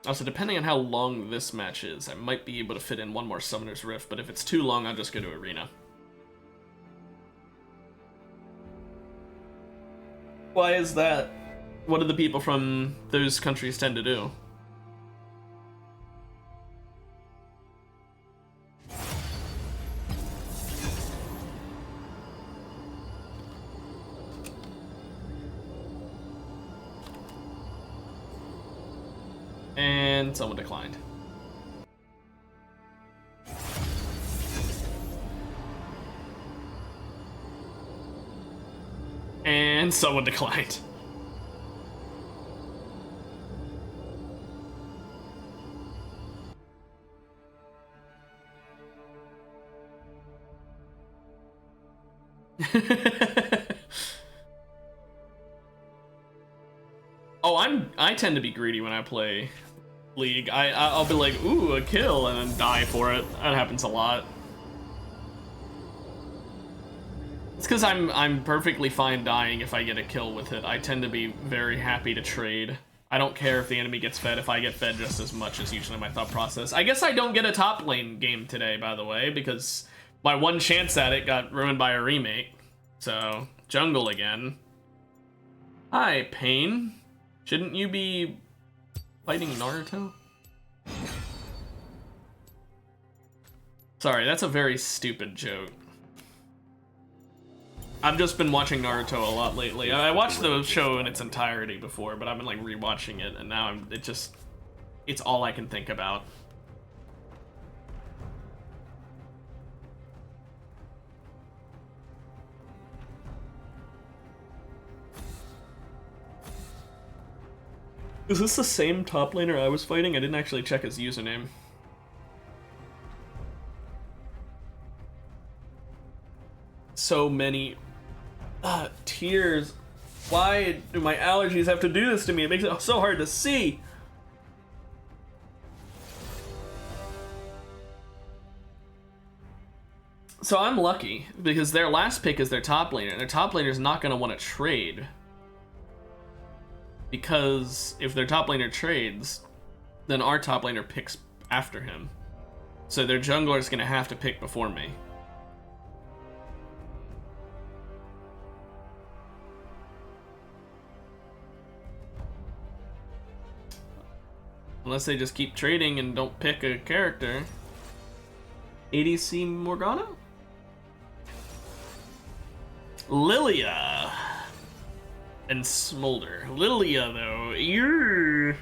Also, depending on how long this match is, I might be able to fit in one more Summoner's Rift, but if it's too long, I'll just go to Arena. Why is that? What do the people from those countries tend to do? And someone declined. And someone declined. Oh, I tend to be greedy when I play League. I'll be like, ooh, a kill, and then die for it. That happens a lot. It's because I'm perfectly fine dying if I get a kill with it. I tend to be very happy to trade. I don't care if the enemy gets fed. If I get fed just as much is usually my thought process. I guess I don't get a top lane game today, by the way, because my one chance at it got ruined by a remake. So, jungle again. Hi, Pain. Shouldn't you be fighting Naruto? Sorry, that's a very stupid joke. I've just been watching Naruto a lot lately. I watched the show in its entirety before, but I've been like rewatching it, and now it's all I can think about. Is this the same top laner I was fighting? I didn't actually check his username. So many tears. Why do my allergies have to do this to me? It makes it so hard to see. So I'm lucky because their last pick is their top laner, and their top laner is not going to want to trade. Because if their top laner trades, then our top laner picks after him. So their jungler is going to have to pick before me. Unless they just keep trading and don't pick a character. ADC Morgana? Lilia and Smolder. Lilia, though, you're...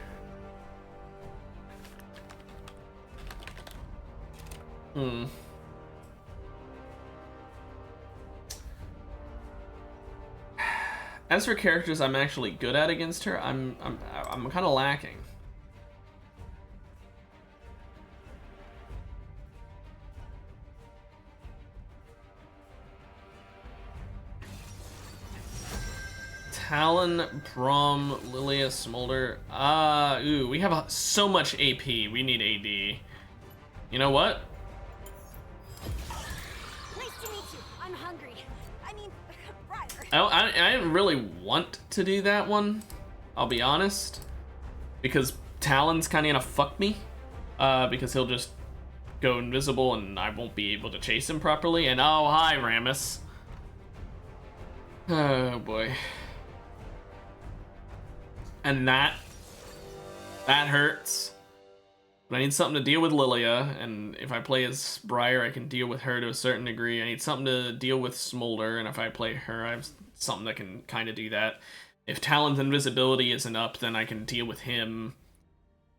As for characters I'm actually good at against her, I'm kind of lacking. Talon, Braum, Lilia, Smolder. Ooh, we have so much AP. We need AD. You know what? Nice to meet you. I'm hungry. I mean, Briar. I didn't really want to do that one. I'll be honest, because Talon's kind of gonna fuck me. Because he'll just go invisible and I won't be able to chase him properly. And oh, hi, Rammus. Oh boy. And that hurts. But I need something to deal with Lilia, and if I play as Briar, I can deal with her to a certain degree. I need something to deal with Smolder, and if I play her, I have something that can kind of do that. If Talon's invisibility isn't up, then I can deal with him.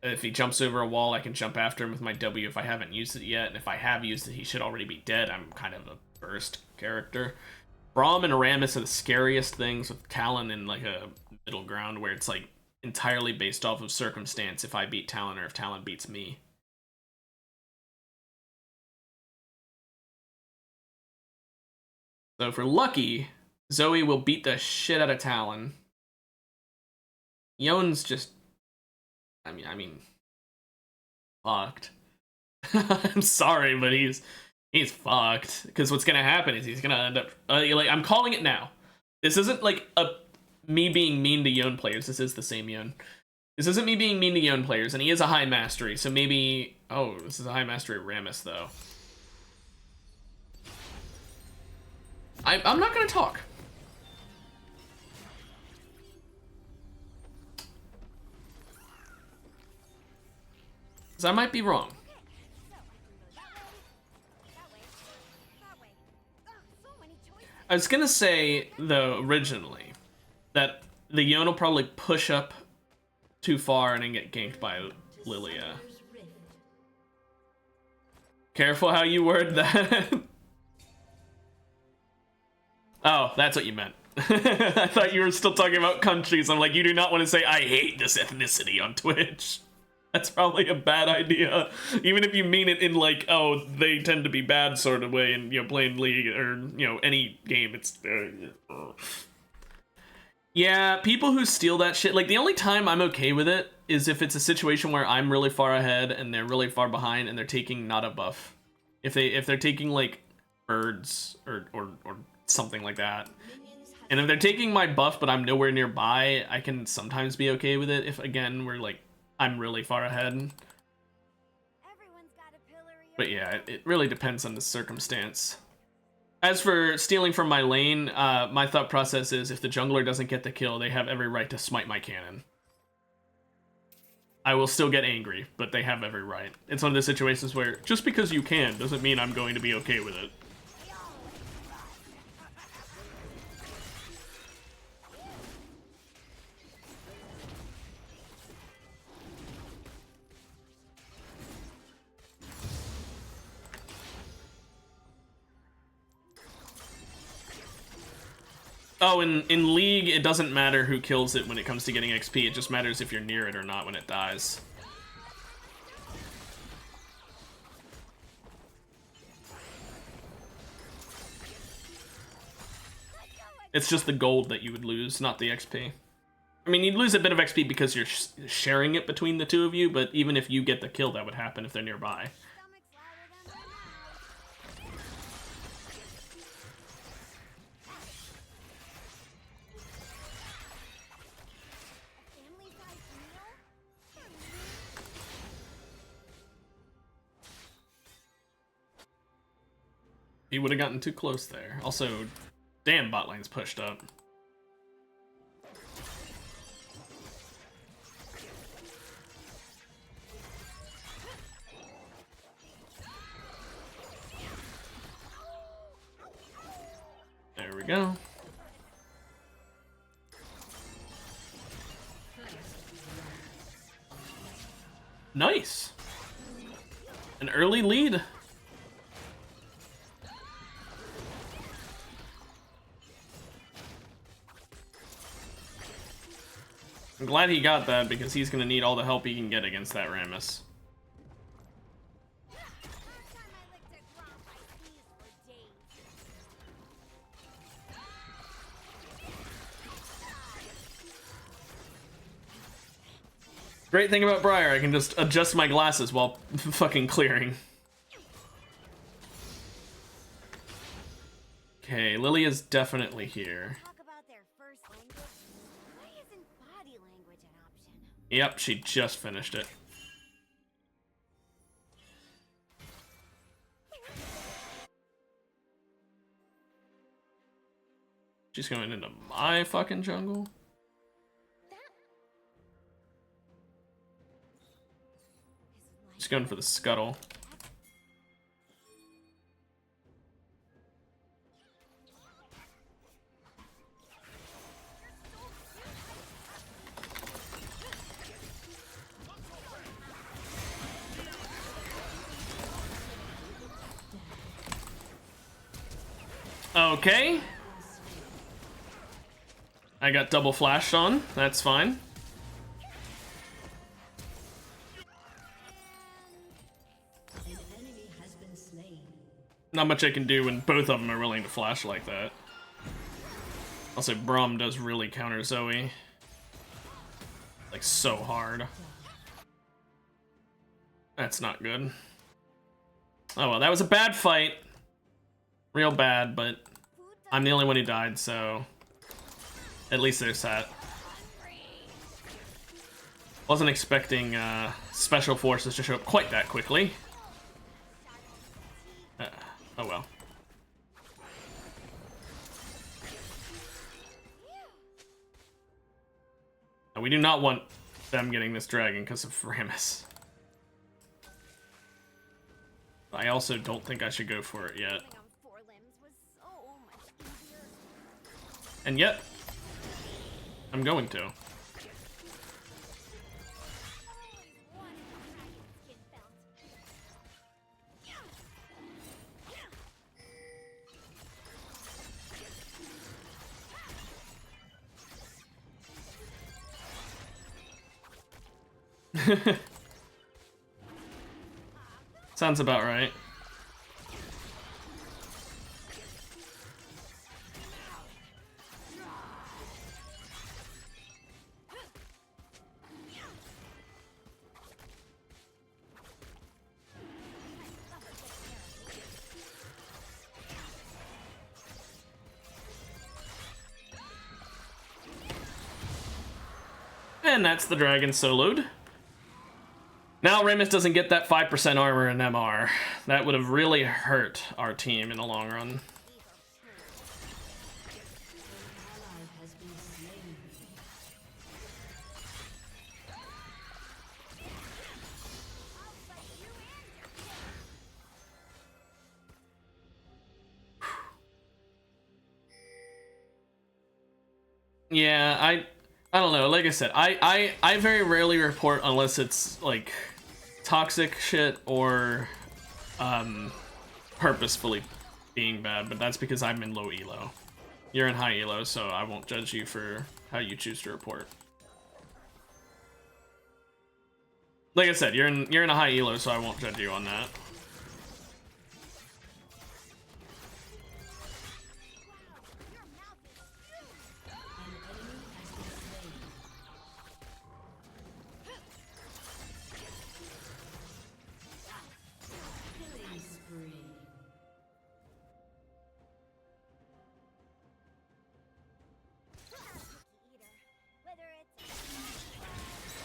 If he jumps over a wall, I can jump after him with my W if I haven't used it yet, and if I have used it, he should already be dead. I'm kind of a burst character. Braum and Rammus are the scariest things, with Talon in like a middle ground where it's like entirely based off of circumstance if I beat Talon or if Talon beats me. So if we're lucky, Zoe will beat the shit out of Talon. Yon's just... I mean... fucked. I'm sorry, but he's fucked. Because what's gonna happen is he's gonna end up... like, I'm calling it now. This isn't like me being mean to Yon players. This is the same Yon. This isn't me being mean to Yon players, and he is a high mastery, so maybe... Oh, this is a high mastery Rammus, though. I'm not gonna talk. Because I might be wrong. I was gonna say, though, originally, that the Yon will probably push up too far and then get ganked by Lilia. Careful how you word that. Oh, that's what you meant. I thought you were still talking about countries. I'm like, you do not want to say, I hate this ethnicity on Twitch. That's probably a bad idea. Even if you mean it in like, oh, they tend to be bad sort of way, and, you know, playing League or, you know, any game, it's... Yeah, people who steal that shit, like, the only time I'm okay with it is if it's a situation where I'm really far ahead and they're really far behind and they're taking not a buff. If they're taking, like, birds or something like that. And if they're taking my buff but I'm nowhere nearby, I can sometimes be okay with it if, again, we're, like, I'm really far ahead. But yeah, it really depends on the circumstance. As for stealing from my lane, my thought process is if the jungler doesn't get the kill, they have every right to smite my cannon. I will still get angry, but they have every right. It's one of those situations where just because you can doesn't mean I'm going to be okay with it. Oh, in League, it doesn't matter who kills it when it comes to getting XP. It just matters if you're near it or not when it dies. It's just the gold that you would lose, not the XP. I mean, you'd lose a bit of XP because you're sharing it between the two of you, but even if you get the kill, that would happen if they're nearby. He would have gotten too close there. Also, damn, bot lane's pushed up. There we go. Nice. An early lead. I'm glad he got that because he's gonna need all the help he can get against that Rammus. Great thing about Briar, I can just adjust my glasses while fucking clearing. Okay, Lilia's definitely here. Yep, she just finished it. She's going into my fucking jungle? She's going for the scuttle. Okay. I got double flashed on. That's fine. Not much I can do when both of them are willing to flash like that. Also, Braum does really counter Zoe. Like, so hard. That's not good. Oh well, that was a bad fight. Real bad, but I'm the only one who died, so at least there's that. Wasn't expecting special forces to show up quite that quickly. Oh well. And we do not want them getting this dragon because of Rammus. I also don't think I should go for it yet. And yet, I'm going to. Sounds about right. And that's the dragon soloed. Now Ramus doesn't get that 5% armor in MR. That would have really hurt our team in the long run. An ally has been slain. Yeah, I don't know. Like I said, I very rarely report unless it's like toxic shit or purposefully being bad, but that's because I'm in low elo. You're in high elo, so I won't judge you for how you choose to report. Like I said, you're in a high elo, so I won't judge you on that. Killing spree.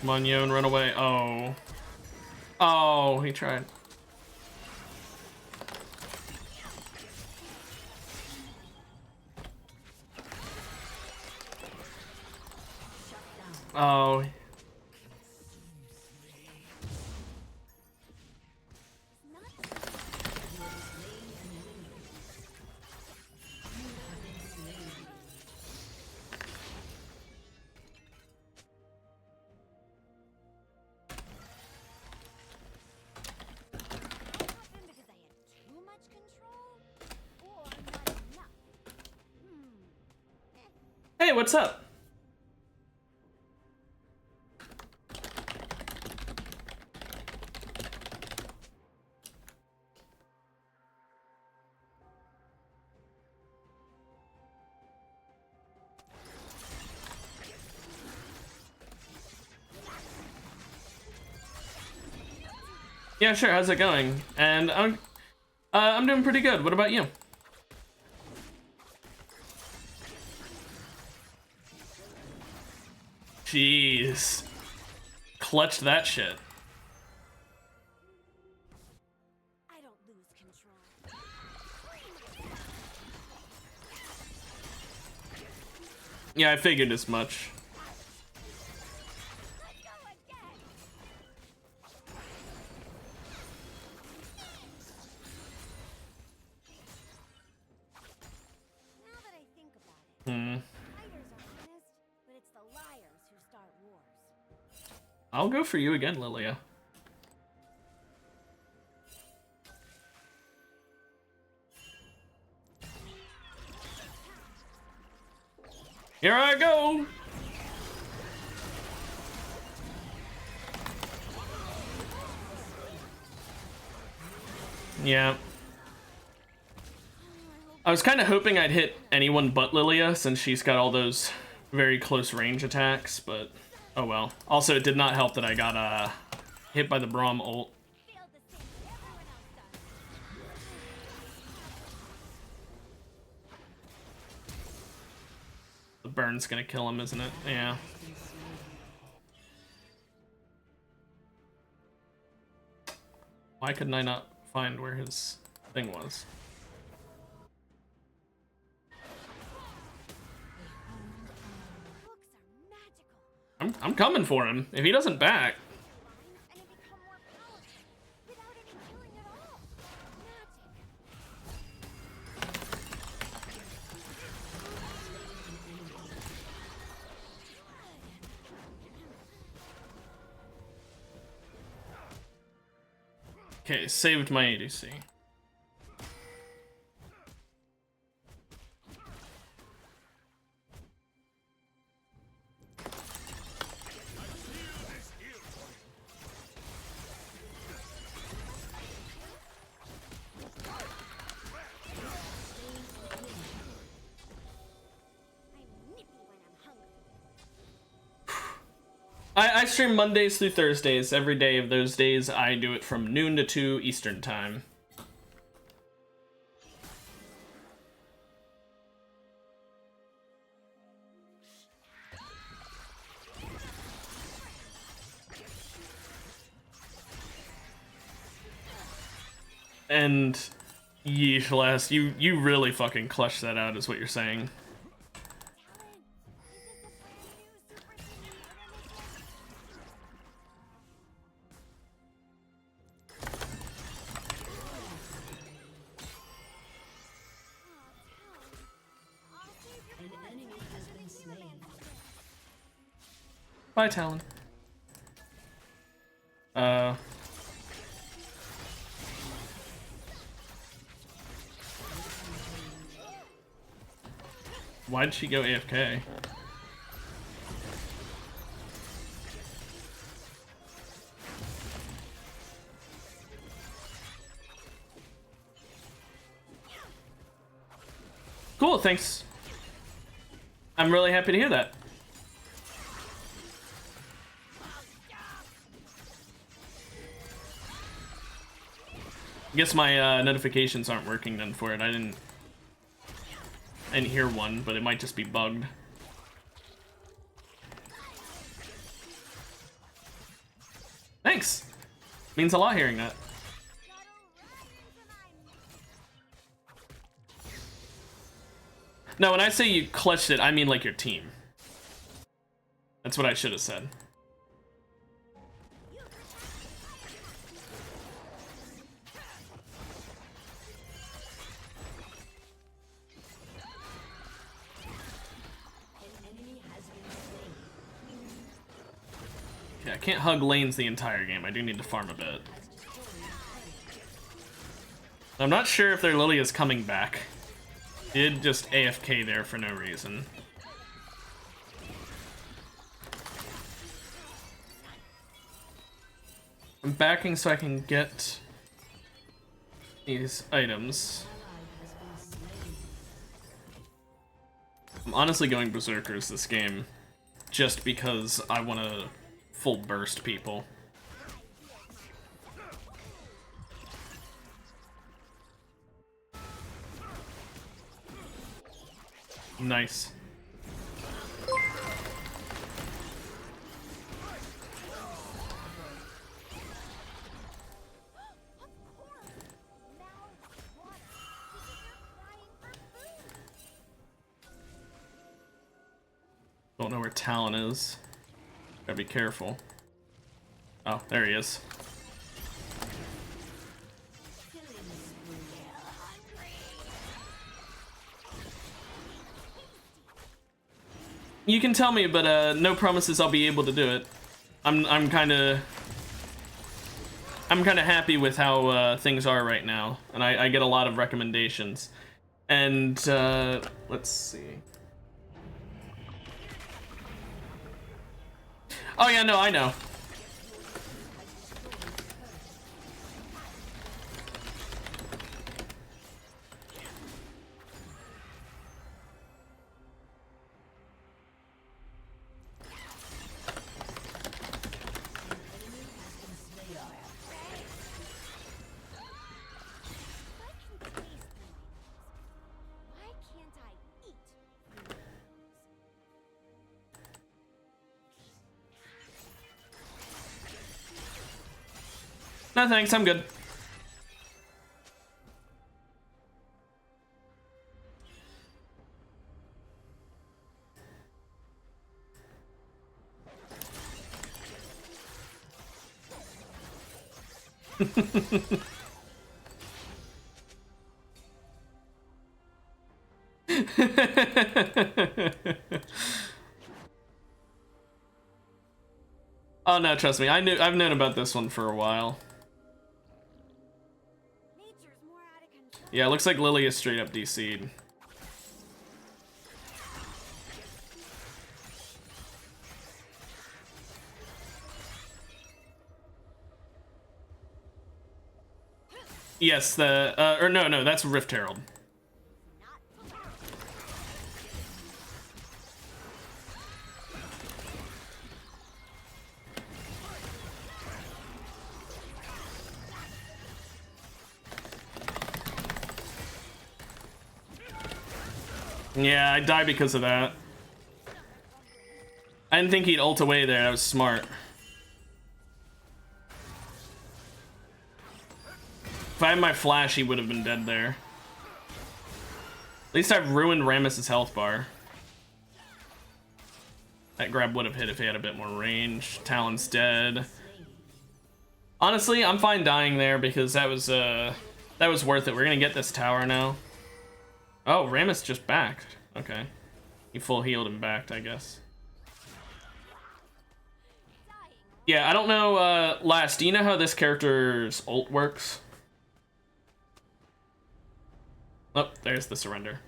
Come on, Yoan, run away. Oh. Oh, he tried. Oh. Because I had too much control, or not enough. Hey, what's up? Yeah, sure. How's it going? And I'm doing pretty good. What about you? Jeez. Clutched that shit. I don't lose control. Yeah, I figured as much. Let's go again. Now that I think about it, fighters are honest, but it's the liars who start wars. I'll go for you again, Lilia. Here I go! Yeah. I was kind of hoping I'd hit anyone but Lilia, since she's got all those very close range attacks, but oh well. Also, it did not help that I got hit by the Braum ult. Failed the same everyone else does. The burn's gonna kill him, isn't it? Yeah. Why couldn't I not find where his thing was? Books are magical. I'm coming for him. If he doesn't back. Lines and they become more powerful without any killing at all. Magic. Okay, saved my ADC. I stream Mondays through Thursdays. Every day of those days, I do it from noon to 2 Eastern time. And yeesh, last you really fucking clutched that out, is what you're saying. An enemy has been slain. Bye, Talon. Why'd she go AFK? Cool, thanks. I'm really happy to hear that. I guess my notifications aren't working then for it. I didn't hear one, but it might just be bugged. Thanks. Means a lot hearing that. No, when I say you clutched it, I mean like your team. That's what I should have said. Okay, I can't hug lanes the entire game. I do need to farm a bit. I'm not sure if their Lily is coming back. Did just AFK there for no reason. I'm backing so I can get these items. I'm honestly going Berserkers this game just because I want to full burst people. Nice. Don't know where Talon is. Gotta be careful. Oh, there he is. You can tell me, but no promises I'll be able to do it. I'm kind of happy with how things are right now, and I get a lot of recommendations. And let's see. Oh yeah, no, I know. No thanks, I'm good. Oh no, trust me, I've known about this one for a while. Yeah, it looks like Lily is straight up DC'd. Yes, or no, that's Rift Herald. Yeah, I died because of that. I didn't think he'd ult away there. That was smart. If I had my flash, he would have been dead there. At least I've ruined Rammus's health bar. That grab would have hit if he had a bit more range. Talon's dead. Honestly, I'm fine dying there because that was worth it. We're gonna get this tower now. Oh, Rammus just backed. Okay. He full healed and backed, I guess. Yeah, I don't know, Last, do you know how this character's ult works? Oh, there's the surrender.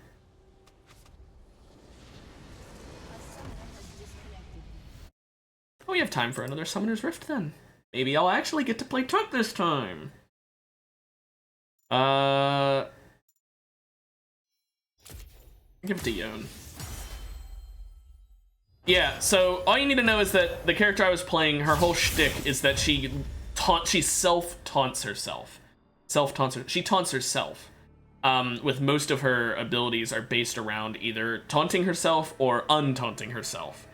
Oh, we have time for another Summoner's Rift then. Maybe I'll actually get to play Tut this time. Give it to Yone. Yeah, so all you need to know is that the character I was playing, her whole shtick is that she self-taunts herself. She taunts herself. With most of her abilities are based around either taunting herself or untaunting herself.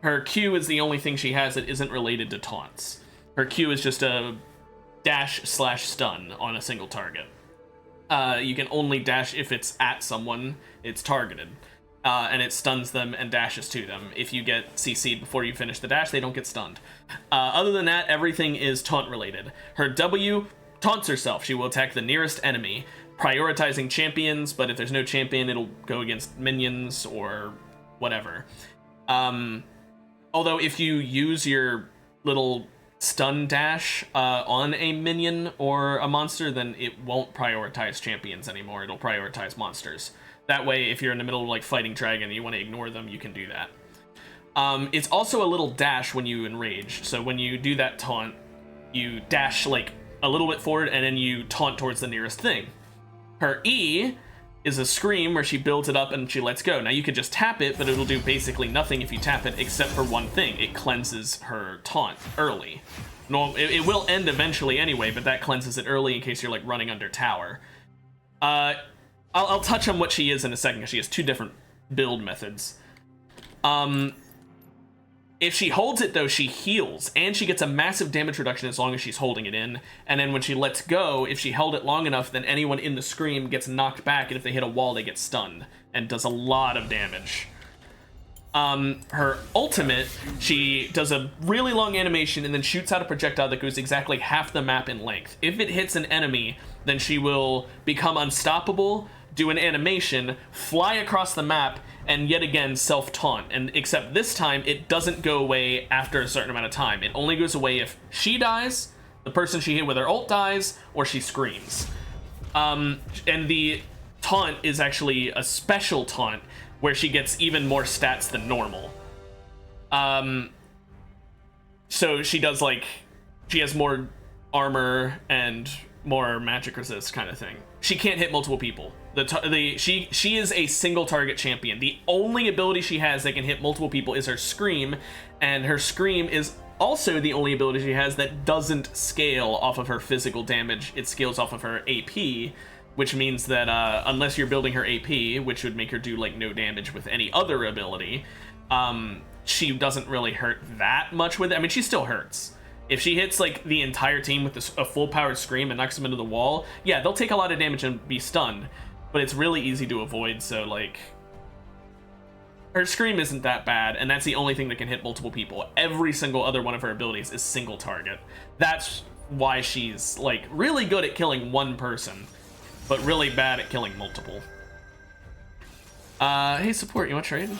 Her Q is the only thing she has that isn't related to taunts. Her Q is just a dash/stun on a single target. You can only dash if it's at someone, it's targeted. And it stuns them and dashes to them. If you get CC'd before you finish the dash, they don't get stunned. Other than that, everything is taunt related. Her W taunts herself. She will attack the nearest enemy, prioritizing champions, but if there's no champion, it'll go against minions or whatever. Although if you use your little stun dash on a minion or a monster, then it won't prioritize champions anymore. It'll prioritize monsters. That way, if you're in the middle of like fighting dragon and you want to ignore them, you can do that. It's also a little dash when you enrage. So when you do that taunt, you dash like a little bit forward and then you taunt towards the nearest thing. Her E is a scream where she builds it up and she lets go. Now you could just tap it, but it'll do basically nothing if you tap it except for one thing. It cleanses her taunt early. No, it will end eventually anyway, but that cleanses it early in case you're like running under tower. I'll touch on what she is in a second because she has two different build methods. If she holds it though, she heals and she gets a massive damage reduction as long as she's holding it in. And then when she lets go, if she held it long enough, then anyone in the scream gets knocked back, and if they hit a wall, they get stunned and does a lot of damage. Her ultimate, she does a really long animation and then shoots out a projectile that goes exactly half the map in length. If it hits an enemy, then she will become unstoppable, do an animation, fly across the map, and yet again self-taunt. And except this time, it doesn't go away after a certain amount of time. It only goes away if she dies, the person she hit with her ult dies, or she screams. And the taunt is actually a special taunt where she gets even more stats than normal. So she does like, she has more armor and more magic resist kind of thing. She can't hit multiple people. She is a single target champion. The only ability she has that can hit multiple people is her scream, and her scream is also the only ability she has that doesn't scale off of her physical damage. It scales off of her AP, which means that unless you're building her AP, which would make her do like no damage with any other ability, she doesn't really hurt that much with it. I mean, she still hurts. If she hits like the entire team with a full powered scream and knocks them into the wall, yeah, they'll take a lot of damage and be stunned, but it's really easy to avoid. So like, her scream isn't that bad, and that's the only thing that can hit multiple people. Every single other one of her abilities is single target. That's why she's like really good at killing one person, but really bad at killing multiple. Hey support, you want to trade?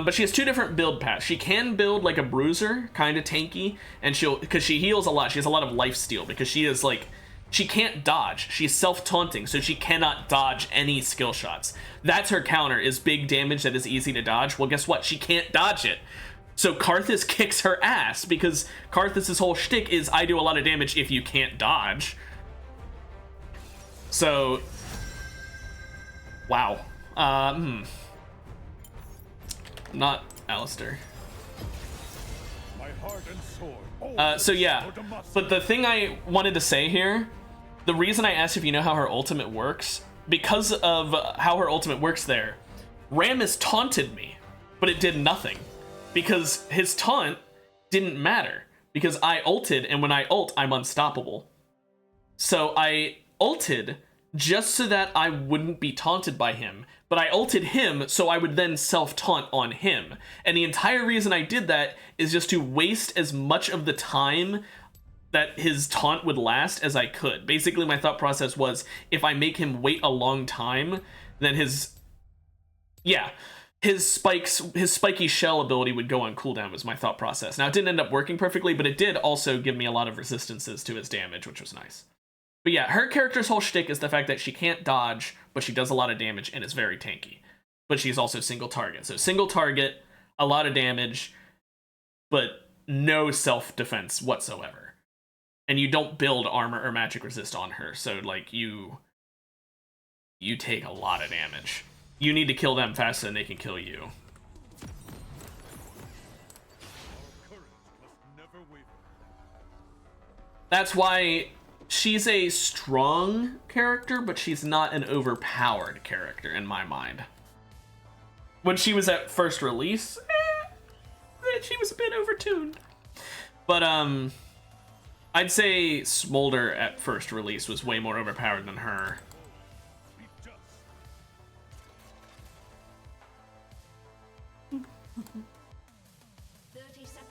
But she has two different build paths. She can build like a bruiser, kind of tanky, and because she heals a lot, she has a lot of life steal because she is like, she can't dodge. She's self-taunting, so she cannot dodge any skill shots. That's her counter, is big damage that is easy to dodge. Well, guess what? She can't dodge it. So Karthus kicks her ass because Karthus' whole shtick is I do a lot of damage if you can't dodge. So, wow. Not Alistair. So yeah, but the thing I wanted to say here, the reason I asked if you know how her ultimate works, because of how her ultimate works there, Rammus taunted me, but it did nothing. Because his taunt didn't matter, because I ulted, and when I ult, I'm unstoppable. So I ulted just so that I wouldn't be taunted by him, but I ulted him so I would then self-taunt on him. And the entire reason I did that is just to waste as much of the time that his taunt would last as I could. Basically, my thought process was, if I make him wait a long time, then his spiky shell ability would go on cooldown, was my thought process. Now, it didn't end up working perfectly, but it did also give me a lot of resistances to his damage, which was nice. But yeah, her character's whole shtick is the fact that she can't dodge, but she does a lot of damage and is very tanky. But she's also single target. So single target, a lot of damage, but no self-defense whatsoever. And you don't build armor or magic resist on her, so like you take a lot of damage. You need to kill them faster than they can kill you. That's why she's a strong character, but she's not an overpowered character in my mind. When she was at first release, she was a bit overtuned. But I'd say Smolder at first release was way more overpowered than her.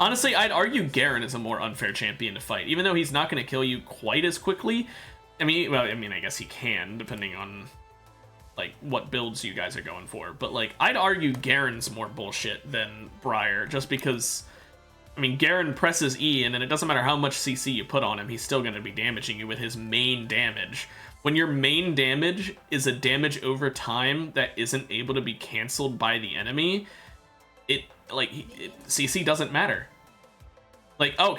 Honestly, I'd argue Garen is a more unfair champion to fight, even though he's not going to kill you quite as quickly. I mean, I guess he can, depending on like what builds you guys are going for. But like, I'd argue Garen's more bullshit than Briar, just because, I mean, Garen presses E, and then it doesn't matter how much CC you put on him, he's still going to be damaging you with his main damage. When your main damage is a damage over time that isn't able to be canceled by the enemy, CC doesn't matter. Like, oh,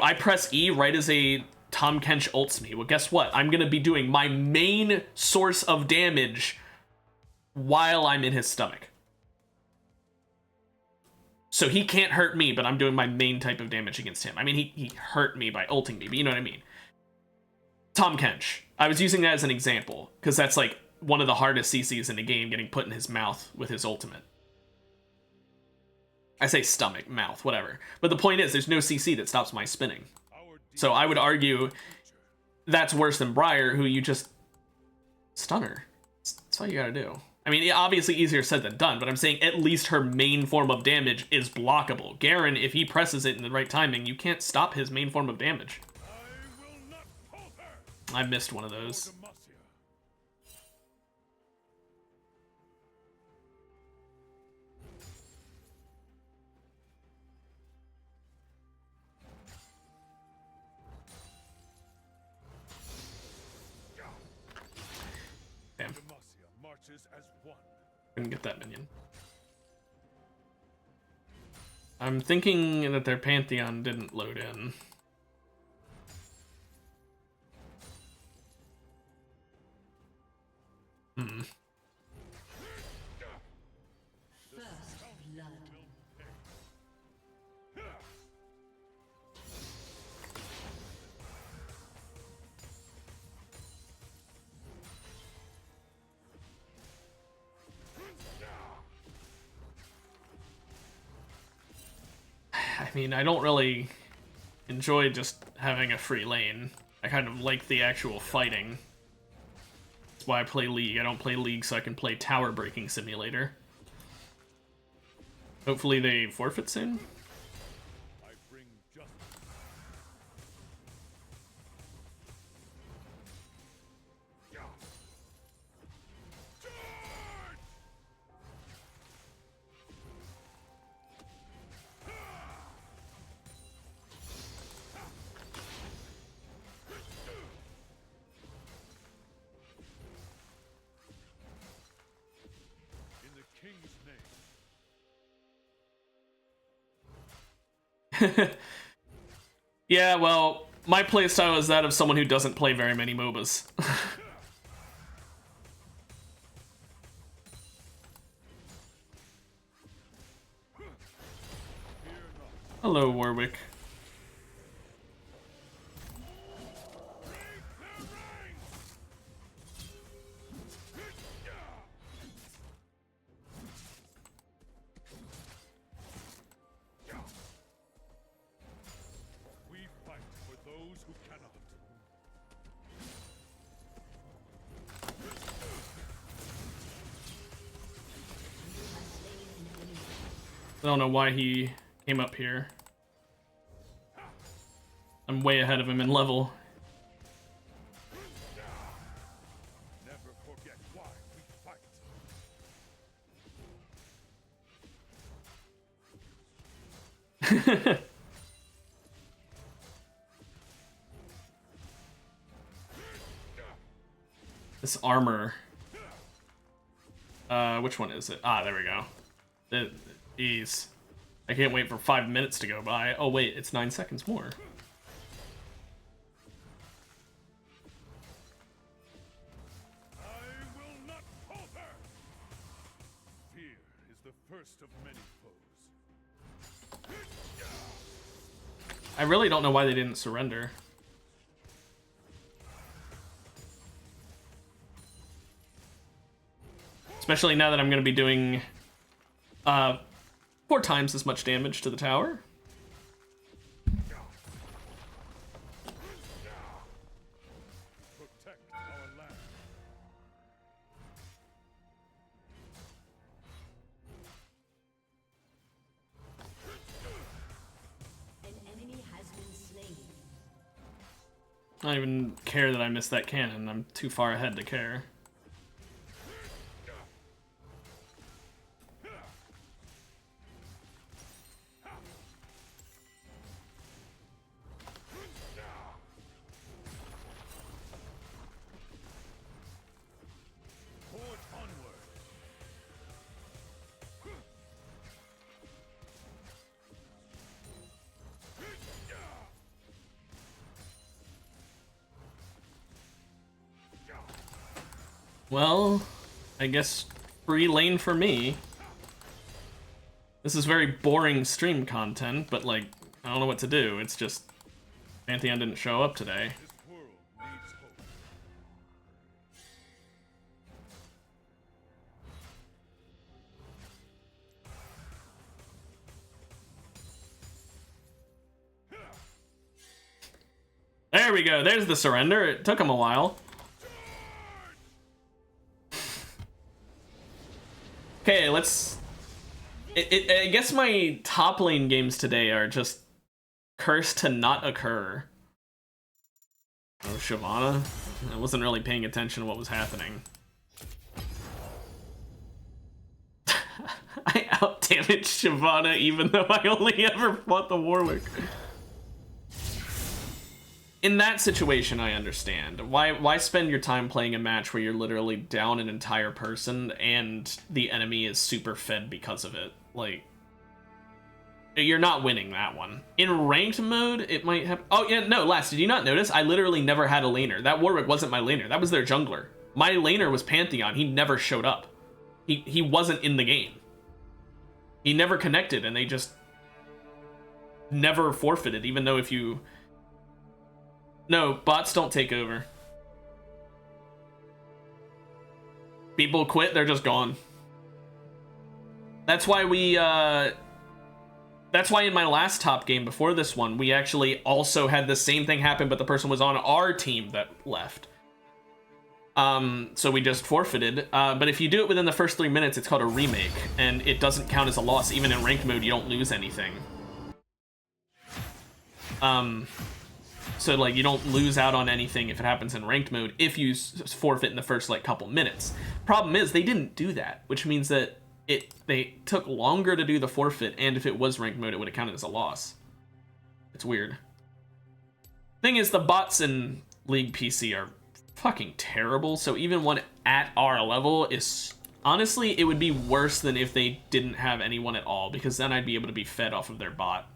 I press E right as a Tahm Kench ults me. Well, guess what? I'm going to be doing my main source of damage while I'm in his stomach. So he can't hurt me, but I'm doing my main type of damage against him. I mean, he hurt me by ulting me, but you know what I mean. Tahm Kench. I was using that as an example, because that's like one of the hardest CCs in the game, getting put in his mouth with his ultimate. I say stomach, mouth, whatever. But the point is, there's no CC that stops my spinning. So I would argue that's worse than Briar, who you just stun her. That's all you gotta do. I mean, obviously easier said than done, but I'm saying at least her main form of damage is blockable. Garen, if he presses it in the right timing, you can't stop his main form of damage. I missed one of those. Damn. Couldn't get that minion. I'm thinking that their Pantheon didn't load in. First blood. I mean, I don't really enjoy just having a free lane. I kind of like the actual fighting. That's why I play League. I don't play League so I can play Tower Breaking Simulator. Hopefully they forfeit soon. Yeah, well, my playstyle is that of someone who doesn't play very many MOBAs. Hello, Warwick. We fight for those who cannot. I don't know why he came up here. I'm way ahead of him in level. Never forget why we fight. This armor. Which one is it? Ah, there we go. Jeez. I can't wait for 5 minutes to go by. Oh wait, it's 9 seconds more. I will not falter. Fear is the first of many foes. I really don't know why they didn't surrender. Especially now that I'm going to be doing 4 times as much damage to the tower. Protect our land. An enemy has been slain. I don't even care that I missed that cannon. I'm too far ahead to care. Forge onward. Well, I guess free lane for me. This is very boring stream content, but like, I don't know what to do. It's just Pantheon didn't show up today. This world needs hope. There we go. There's the surrender. It took him a while. Okay, let's... I guess my top lane games today are just cursed to not occur. Oh, Shyvana? I wasn't really paying attention to what was happening. I out-damaged Shyvana even though I only ever fought the Warwick. In that situation, I understand. Why spend your time playing a match where you're literally down an entire person and the enemy is super fed because of it? Like, you're not winning that one. In ranked mode, it might have... Oh, yeah, no, Last, did you not notice? I literally never had a laner. That Warwick wasn't my laner. That was their jungler. My laner was Pantheon. He never showed up. He wasn't in the game. He never connected, and they just never forfeited, even though if you... No, bots don't take over. People quit, they're just gone. That's why we, that's why in my last top game before this one, we actually also had the same thing happen, but the person was on our team that left. So we just forfeited. But if you do it within the first 3 minutes, it's called a remake, and it doesn't count as a loss. Even in ranked mode, you don't lose anything. So, like, you don't lose out on anything if it happens in ranked mode if you forfeit in the first, like, couple minutes. Problem is, they didn't do that, which means that they took longer to do the forfeit, and if it was ranked mode, it would have counted as a loss. It's weird. Thing is, the bots in League PC are fucking terrible, so even one at our level is... Honestly, it would be worse than if they didn't have anyone at all, because then I'd be able to be fed off of their bot.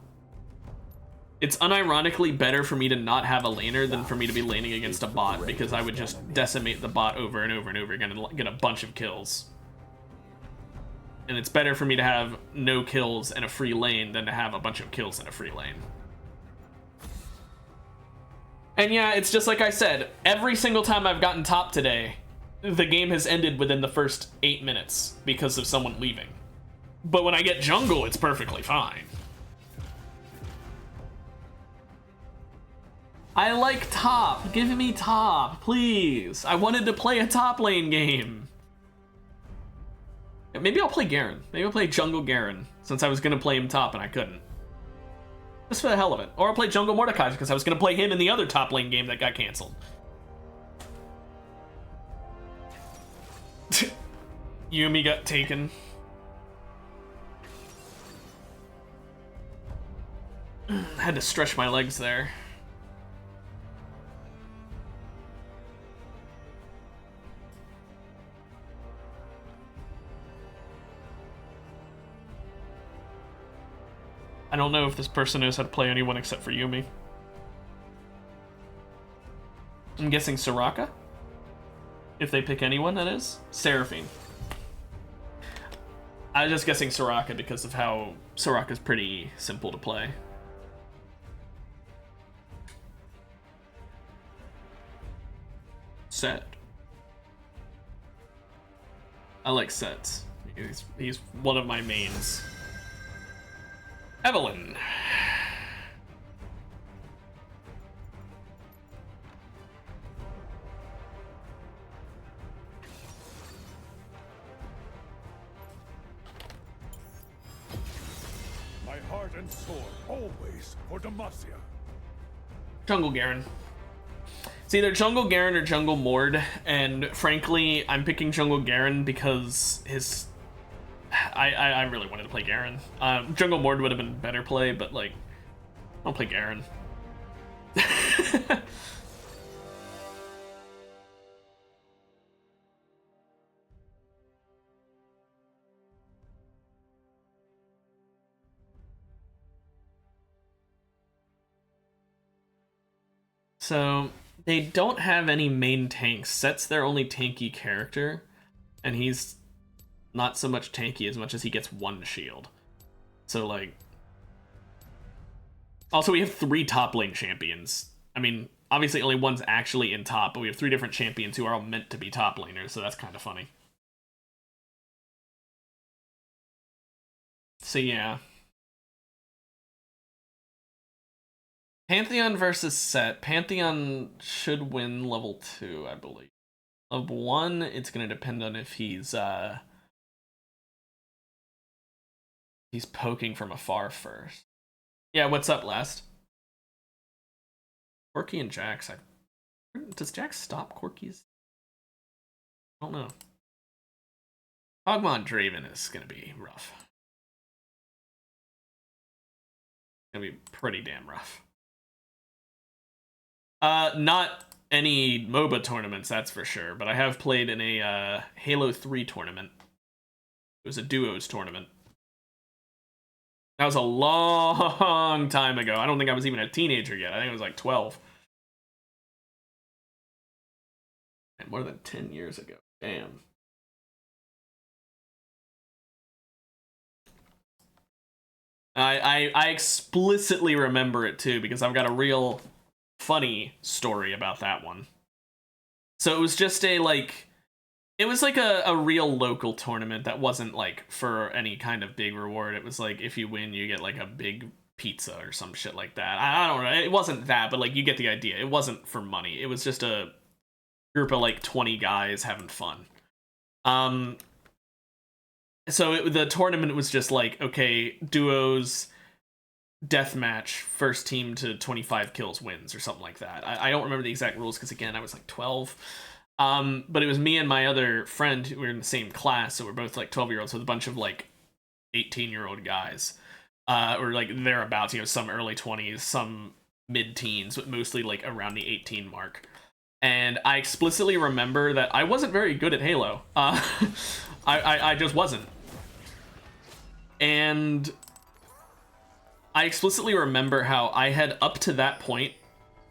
It's unironically better for me to not have a laner than for me to be laning against a bot, because I would just decimate the bot over and over and over again and get a bunch of kills. And it's better for me to have no kills and a free lane than to have a bunch of kills and a free lane. And yeah, it's just like I said, every single time I've gotten top today, the game has ended within the first 8 minutes because of someone leaving. But when I get jungle, it's perfectly fine. I like top. Give me top, please. I wanted to play a top lane game. Maybe I'll play Garen. Maybe I'll play jungle Garen, since I was gonna play him top and I couldn't. Just for the hell of it. Or I'll play jungle Mordekaiser, because I was gonna play him in the other top lane game that got canceled. Yuumi got taken. Had to stretch my legs there. I don't know if this person knows how to play anyone except for Yuumi. I'm guessing Soraka? If they pick anyone, that is. Seraphine. I was just guessing Soraka because of how Soraka's pretty simple to play. Set. I like sets. He's one of my mains. Evelynn. My heart and sword, always for Demacia. Jungle Garen. It's either Jungle Garen or Jungle Mord, and frankly, I'm picking Jungle Garen because his... I really wanted to play Garen. Jungle Mord would have been better play, but like, I'll play Garen. So, they don't have any main tanks. Set's their only tanky character, and he's not so much tanky as much as he gets one shield. So, like... Also, we have 3 top lane champions. I mean, obviously only one's actually in top, but we have 3 different champions who are all meant to be top laners, so that's kind of funny. So, yeah. Pantheon versus Set. Pantheon should win level 2, I believe. Level 1, it's going to depend on if he's poking from afar first. Yeah, what's up, Last? Corki and Jax. Does Jax stop Corki's? I don't know. Hogmon Draven is going to be rough. Going to be pretty damn rough. Not any MOBA tournaments, that's for sure, but I have played in a Halo 3 tournament. It was a duos tournament. That was a long time ago. I don't think I was even a teenager yet. I think it was like 12. And more than 10 years ago. Damn. I explicitly remember it too, because I've got a real funny story about that one. So it was just a like... It was like a real local tournament that wasn't like for any kind of big reward. It was like if you win, you get like a big pizza or some shit like that. I don't know. It wasn't that, but like you get the idea. It wasn't for money. It was just a group of like 20 guys having fun. So the tournament was just like, okay, duos, deathmatch, first team to 25 kills wins or something like that. I don't remember the exact rules because again, I was like 12. But it was me and my other friend who were in the same class, so we're both like 12-year-olds with a bunch of like 18-year-old guys, or like thereabouts, you know, some early 20s, some mid-teens, but mostly like around the 18 mark. And I explicitly remember that I wasn't very good at Halo. I just wasn't. And I explicitly remember how I had up to that point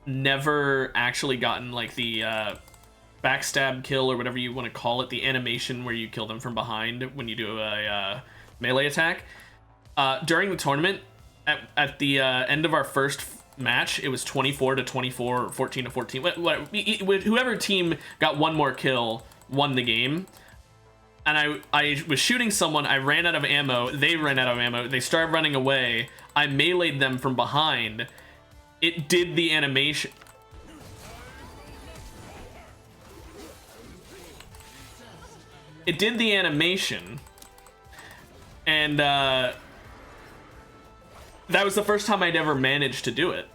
never actually gotten like the backstab kill, or whatever you want to call it, the animation where you kill them from behind when you do a melee attack. During the tournament, at the end of our first match, it was 24 to 24, 14 to 14. Whoever team got one more kill won the game. And I was shooting someone, I ran out of ammo, they ran out of ammo, they started running away, I meleeed them from behind. It did the animation. It did the animation. And that was the first time I'd ever managed to do it.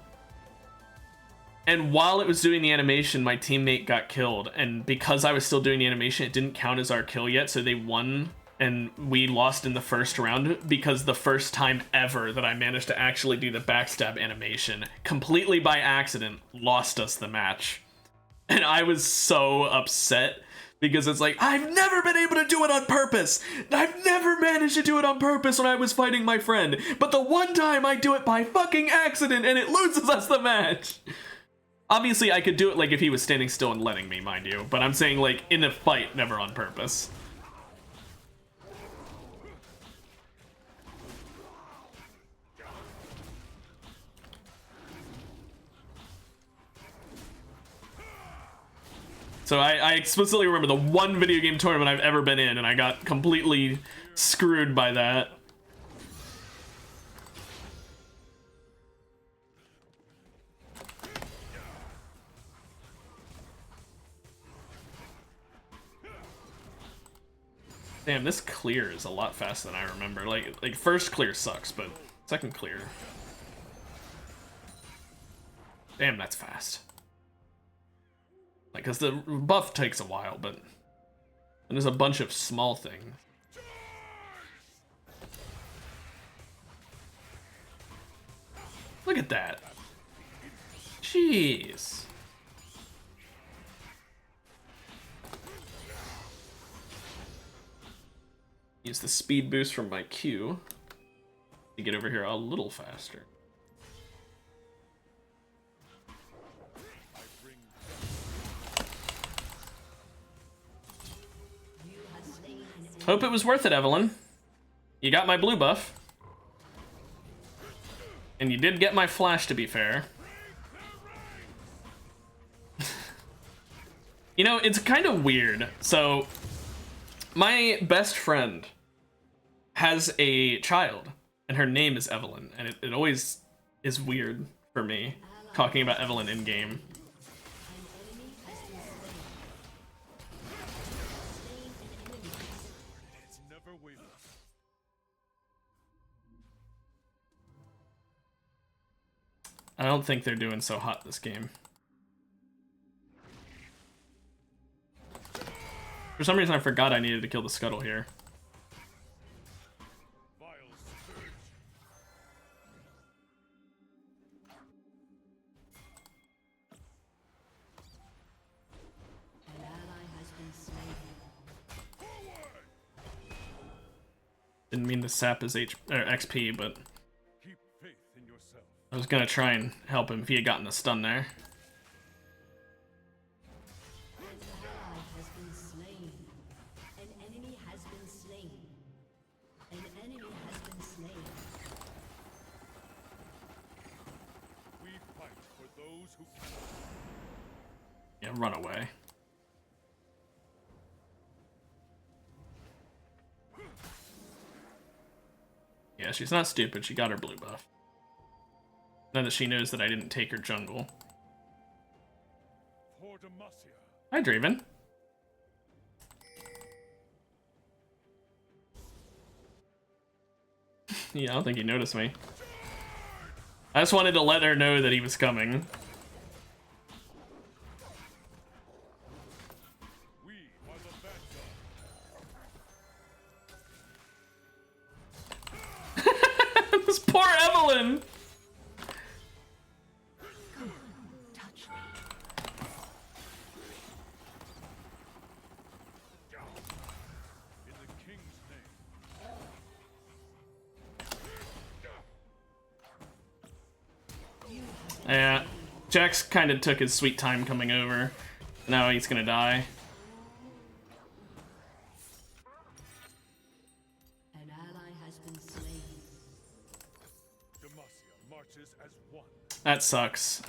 And while it was doing the animation, my teammate got killed. And because I was still doing the animation, it didn't count as our kill yet, so they won. And we lost in the first round because the first time ever that I managed to actually do the backstab animation, completely by accident, lost us the match. And I was so upset because it's like, I've never been able to do it on purpose. I've never managed to do it on purpose when I was fighting my friend. But the one time I do it by fucking accident and it loses us the match. Obviously, I could do it like if he was standing still and letting me, mind you. But I'm saying like in a fight, never on purpose. So I explicitly remember the one video game tournament I've ever been in, and I got completely screwed by that. Damn, this clear is a lot faster than I remember. Like first clear sucks, but second clear. Damn, that's fast. Like, cause the buff takes a while, but there's a bunch of small things. Look at that. Jeez. Use the speed boost from my Q to get over here a little faster. Hope it was worth it, Evelyn. You got my blue buff. And you did get my flash, to be fair. You know, it's kind of weird. So, my best friend has a child, and her name is Evelyn, and it always is weird for me talking about Evelyn in-game. I don't think they're doing so hot this game. For some reason I forgot I needed to kill the scuttle here. An ally has been slain. Didn't mean to sap his XP, but Keep faith in yourself. I was gonna try and help him if he had gotten a stun there. An ally has been slain. An enemy has been slain. An enemy has been slain. We fight for those who cannot. Yeah, run away. Yeah, she's not stupid. She got her blue buff. Now that she knows that I didn't take her jungle. For Demacia. Hi, Draven. Yeah, I don't think he noticed me. I just wanted to let her know that he was coming. We are the vanguard. This poor Evelyn! In the king's name. Yeah, Jax kind of took his sweet time coming over. Now he's gonna die. An ally has been slain. Demacia marches as one. That sucks.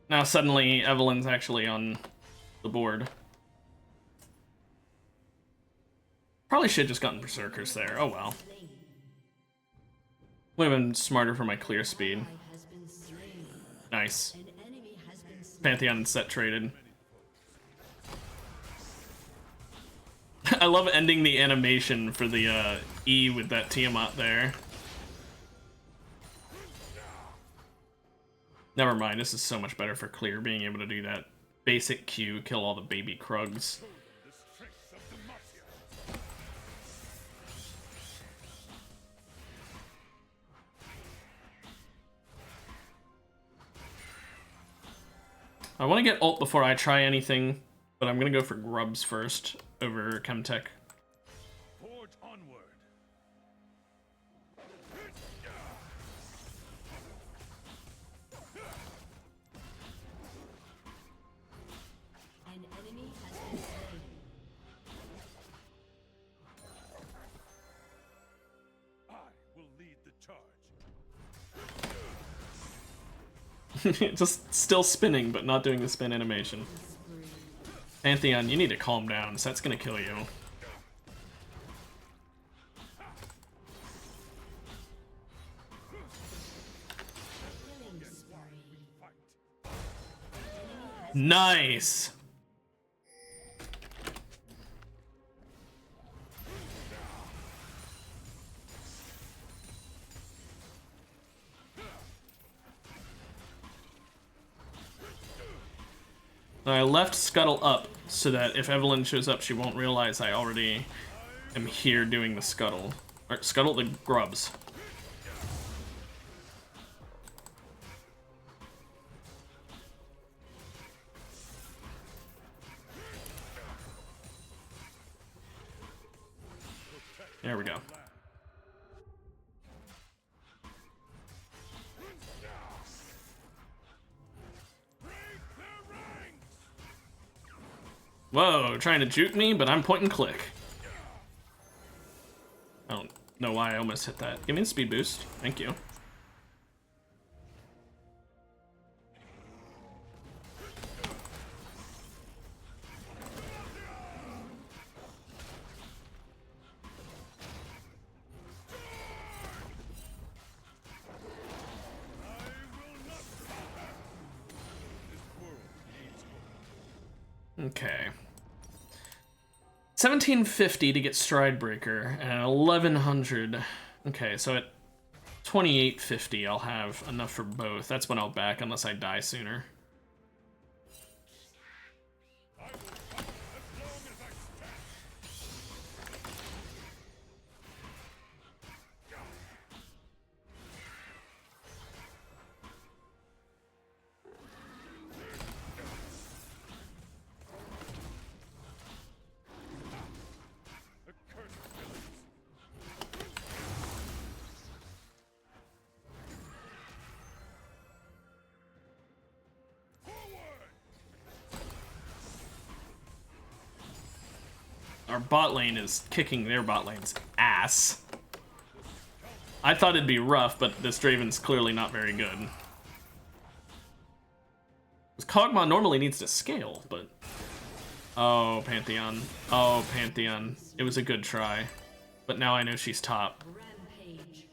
Now suddenly Evelyn's actually on the board. Probably should have just gotten Berserkers there. Oh well. Would have been smarter for my clear speed. Ally has been slain. Nice. An enemy has been slain. Pantheon and set traded. I love ending the animation for the E with that Tiamat there. Never mind, this is so much better for clear, being able to do that basic Q, kill all the baby Krugs. The strength of Demacia. I want to get ult before I try anything, but I'm gonna go for Grubs first over Chemtech. Forge onward. An enemy has been slain. I will lead the charge. Just still spinning, but not doing the spin animation. Pantheon, you need to calm down, so that's gonna kill you. Killing spree. Nice! I left Scuttle up so that if Evelyn shows up, she won't realize I already am here doing the Scuttle. Or Scuttle the Grubs. There we go. Whoa, trying to juke me, but I'm point and click. I don't know why I almost hit that. Give me the speed boost. Thank you. Okay. 1750 to get Stridebreaker, and 1100. Okay, so at 2850 I'll have enough for both. That's when I'll back, unless I die sooner. Our bot lane is kicking their bot lane's ass. I thought it'd be rough, but this Draven's clearly not very good. Kog'Maw normally needs to scale, but... Oh, Pantheon. Oh, Pantheon. It was a good try. But now I know she's top. Rampage.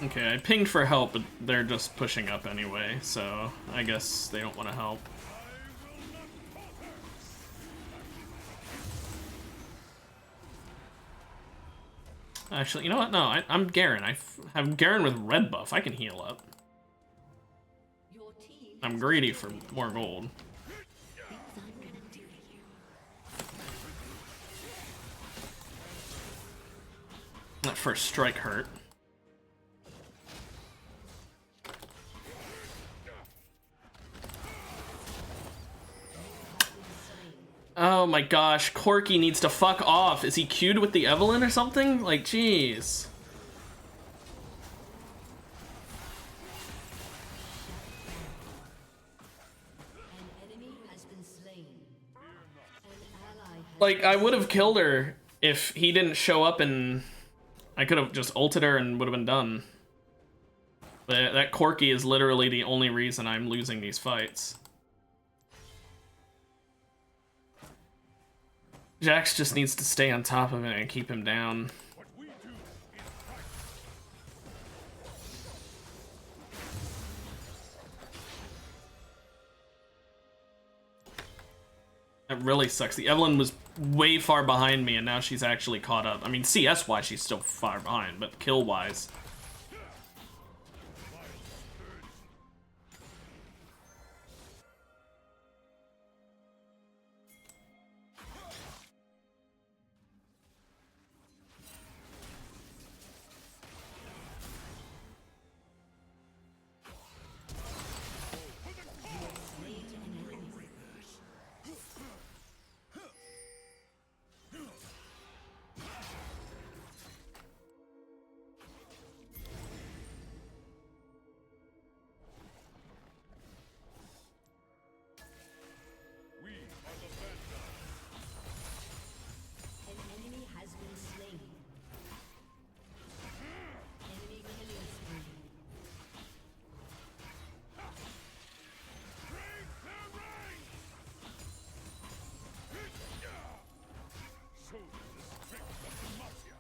Okay, I pinged for help, but they're just pushing up anyway, so I guess they don't want to help. Actually, you know what? No, I'm Garen. I have Garen with red buff. I can heal up. Your team I'm greedy for more gold. That first strike hurt. Oh my gosh, Corky needs to fuck off. Is he queued with the Evelynn or something? Like, jeez. An enemy has been slain. An ally has Like, I would have killed her if he didn't show up, and I could have just ulted her and would have been done. But that Corky is literally the only reason I'm losing these fights. Jax just needs to stay on top of it and keep him down. What we do is right. That really sucks. The Evelynn was way far behind me, and now she's actually caught up. I mean, CS-wise, she's still far behind, but kill-wise... We are the vanguard. An enemy has been slain. Enemy killing spree. Break their ranks! Show them the strength of Demacia.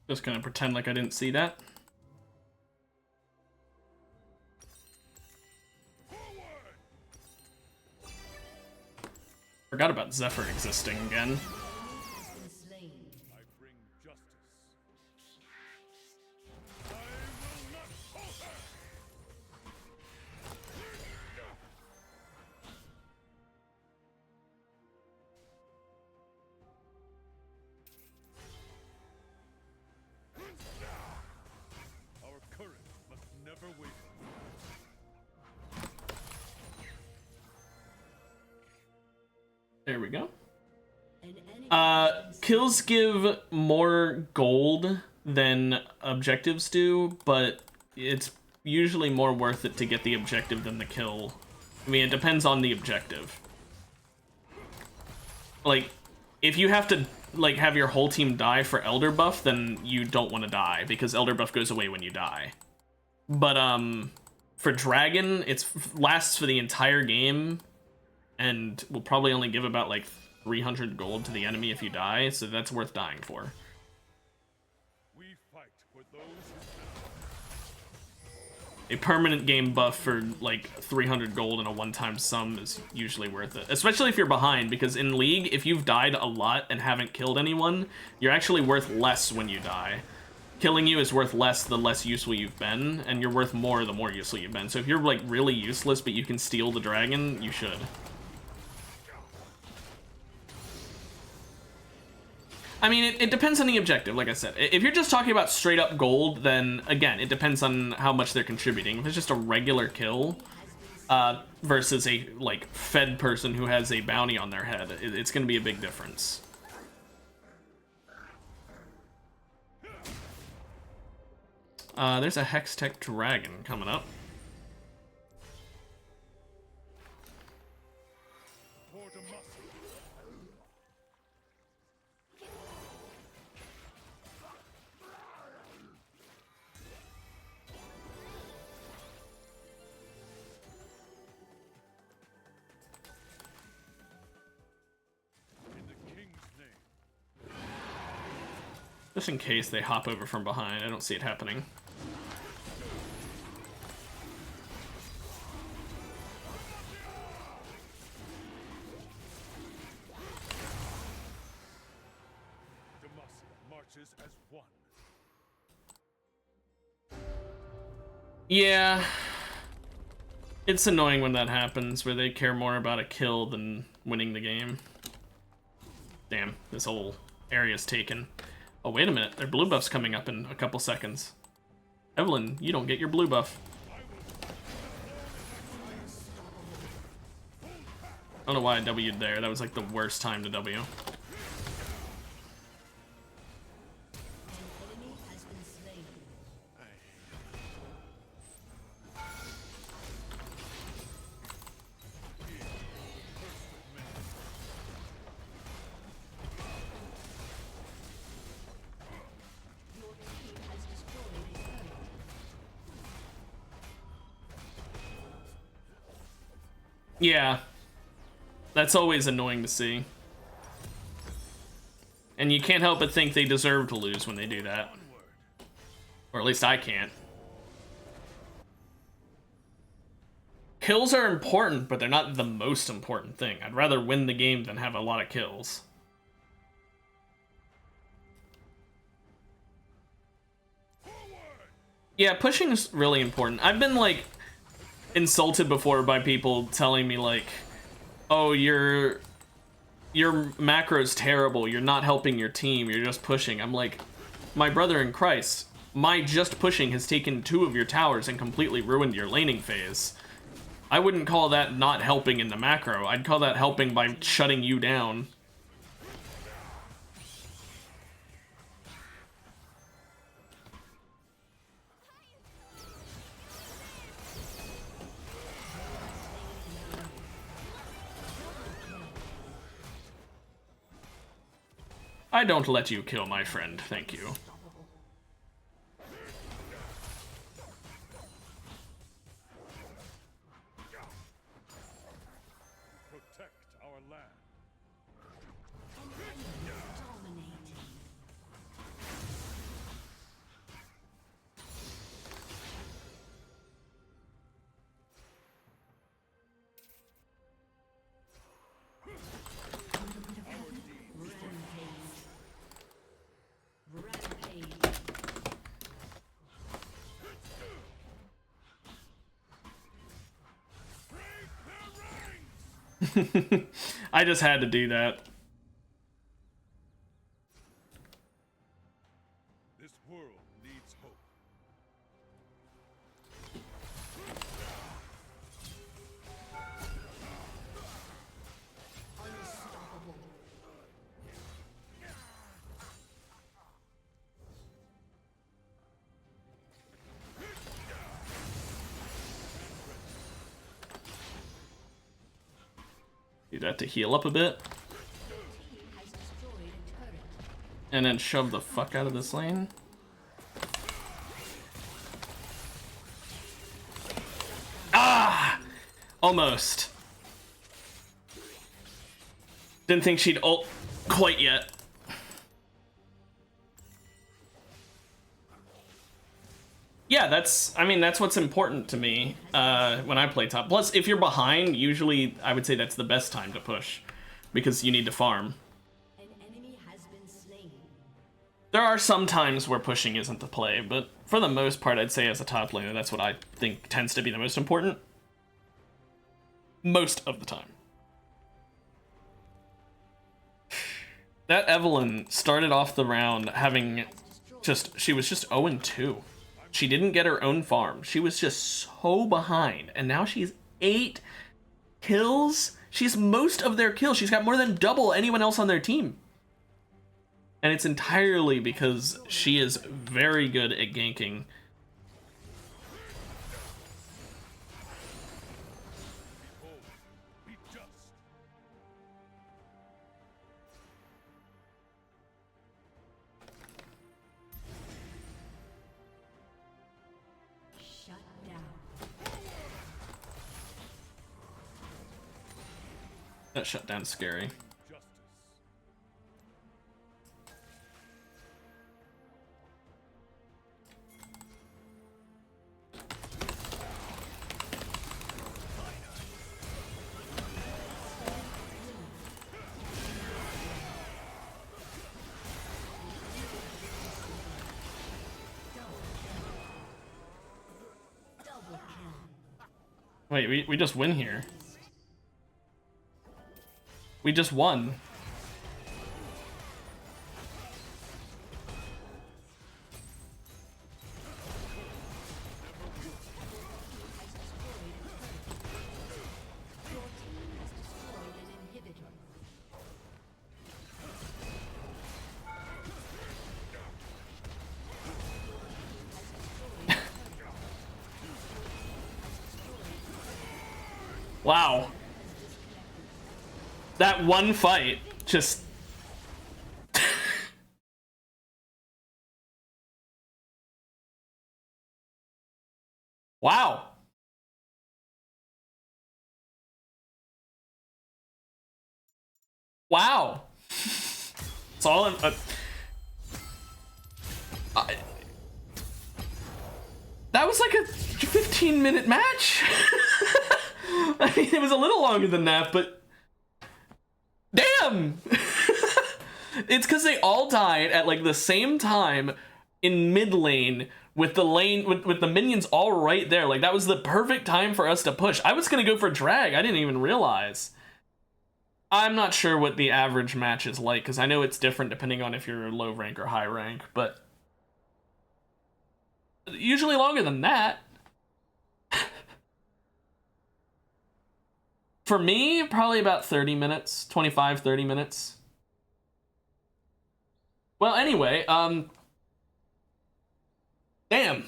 Just gonna pretend like I didn't see that. Forward! Forgot about Zephyr existing again. Has been slain. I bring justice. I will not falter! Our courage must never waver. There we go. An enemy has been slain. Kills give more gold than objectives do, but it's usually more worth it to get the objective than the kill. I mean, it depends on the objective. Like, if you have to, like, have your whole team die for Elder Buff, then you don't want to die, because Elder Buff goes away when you die. But, for Dragon, it lasts for the entire game, and will probably only give about, like, 300 gold to the enemy if you die, so that's worth dying for. We fight for those who A permanent game buff for like 300 gold and a one-time sum is usually worth it. Especially if you're behind, because in League, if you've died a lot and haven't killed anyone, you're actually worth less when you die. Killing you is worth less the less useful you've been, and you're worth more the more useful you've been. So if you're like really useless but you can steal the dragon, you should. I mean, it depends on the objective, like I said. If you're just talking about straight up gold, then again, it depends on how much they're contributing. If it's just a regular kill versus a like fed person who has a bounty on their head, it's going to be a big difference. There's a Hextech Dragon coming up. for Demacia. In the King's name. Just in case they hop over from behind, I don't see it happening. Demacia marches as one. Yeah. It's annoying when that happens, where they care more about a kill than winning the game. Damn, this whole area's taken. Oh, wait a minute. Their blue buff's coming up in a couple seconds. Evelyn, you don't get your blue buff. I don't know why I W'd there. That was like the worst time to W. An enemy has been slain. Your team has destroyed a turret. Yeah. That's always annoying to see. And you can't help but think they deserve to lose when they do that. Or at least I can't. Kills are important, but they're not the most important thing. I'd rather win the game than have a lot of kills. Yeah, pushing is really important. I've been, like, insulted before by people telling me, like, oh, your macro's terrible, you're not helping your team, you're just pushing. I'm like, my brother in Christ, my just pushing has taken 2 of your towers and completely ruined your laning phase. I wouldn't call that not helping in the macro. I'd call that helping by shutting you down. I don't let you kill my friend, thank you. Protect our land. Dominating. Rampage. I just had to do that. This world needs hope. Unstoppable. Do that to heal up a bit. Team has destroyed a turret. And then shove the fuck out of this lane. Ah! Almost. Didn't think she'd ult quite yet. Yeah, that's what's important to me when I play top. Plus, if you're behind, usually I would say that's the best time to push because you need to farm. An enemy has been slain. There are some times where pushing isn't the play, but for the most part, I'd say as a top laner, that's what I think tends to be the most important. Most of the time. That Evelyn started off the round having she was just 0-2. She didn't get her own farm. She was just so behind, and now she's 8 kills. She's most of their kills. She's got more than double anyone else on their team. And it's entirely because she is very good at ganking. Behold, be just. Shut down. That shutdown's scary. Justice. Double kill. Wait, we just win here. We just won. Wow. That one fight just... Wow. Wow. It's all in... that was like a 15-minute match. I mean, it was a little longer than that, but... Damn! It's because they all died at like the same time in mid lane with the lane with the minions all right there. Like that was the perfect time for us to push. I was gonna go for drag. I didn't even realize. I'm not sure what the average match is like because I know it's different depending on if you're low rank or high rank, but usually longer than that. For me, probably about 30 minutes, 25, 30 minutes. Well, anyway, damn.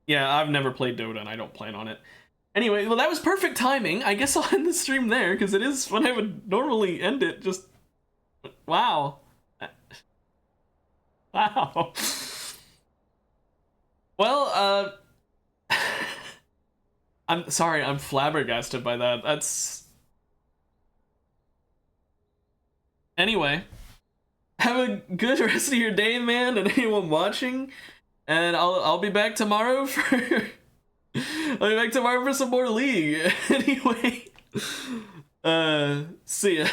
Yeah, I've never played Dota and I don't plan on it. Anyway, well, that was perfect timing. I guess I'll end the stream there because it is when I would normally end it. Just, wow. Wow. Well, I'm sorry, I'm flabbergasted by that. That's... Anyway, have a good rest of your day, man, and anyone watching. And I'll be back tomorrow for... I'll be back tomorrow for some more League. Anyway, see ya.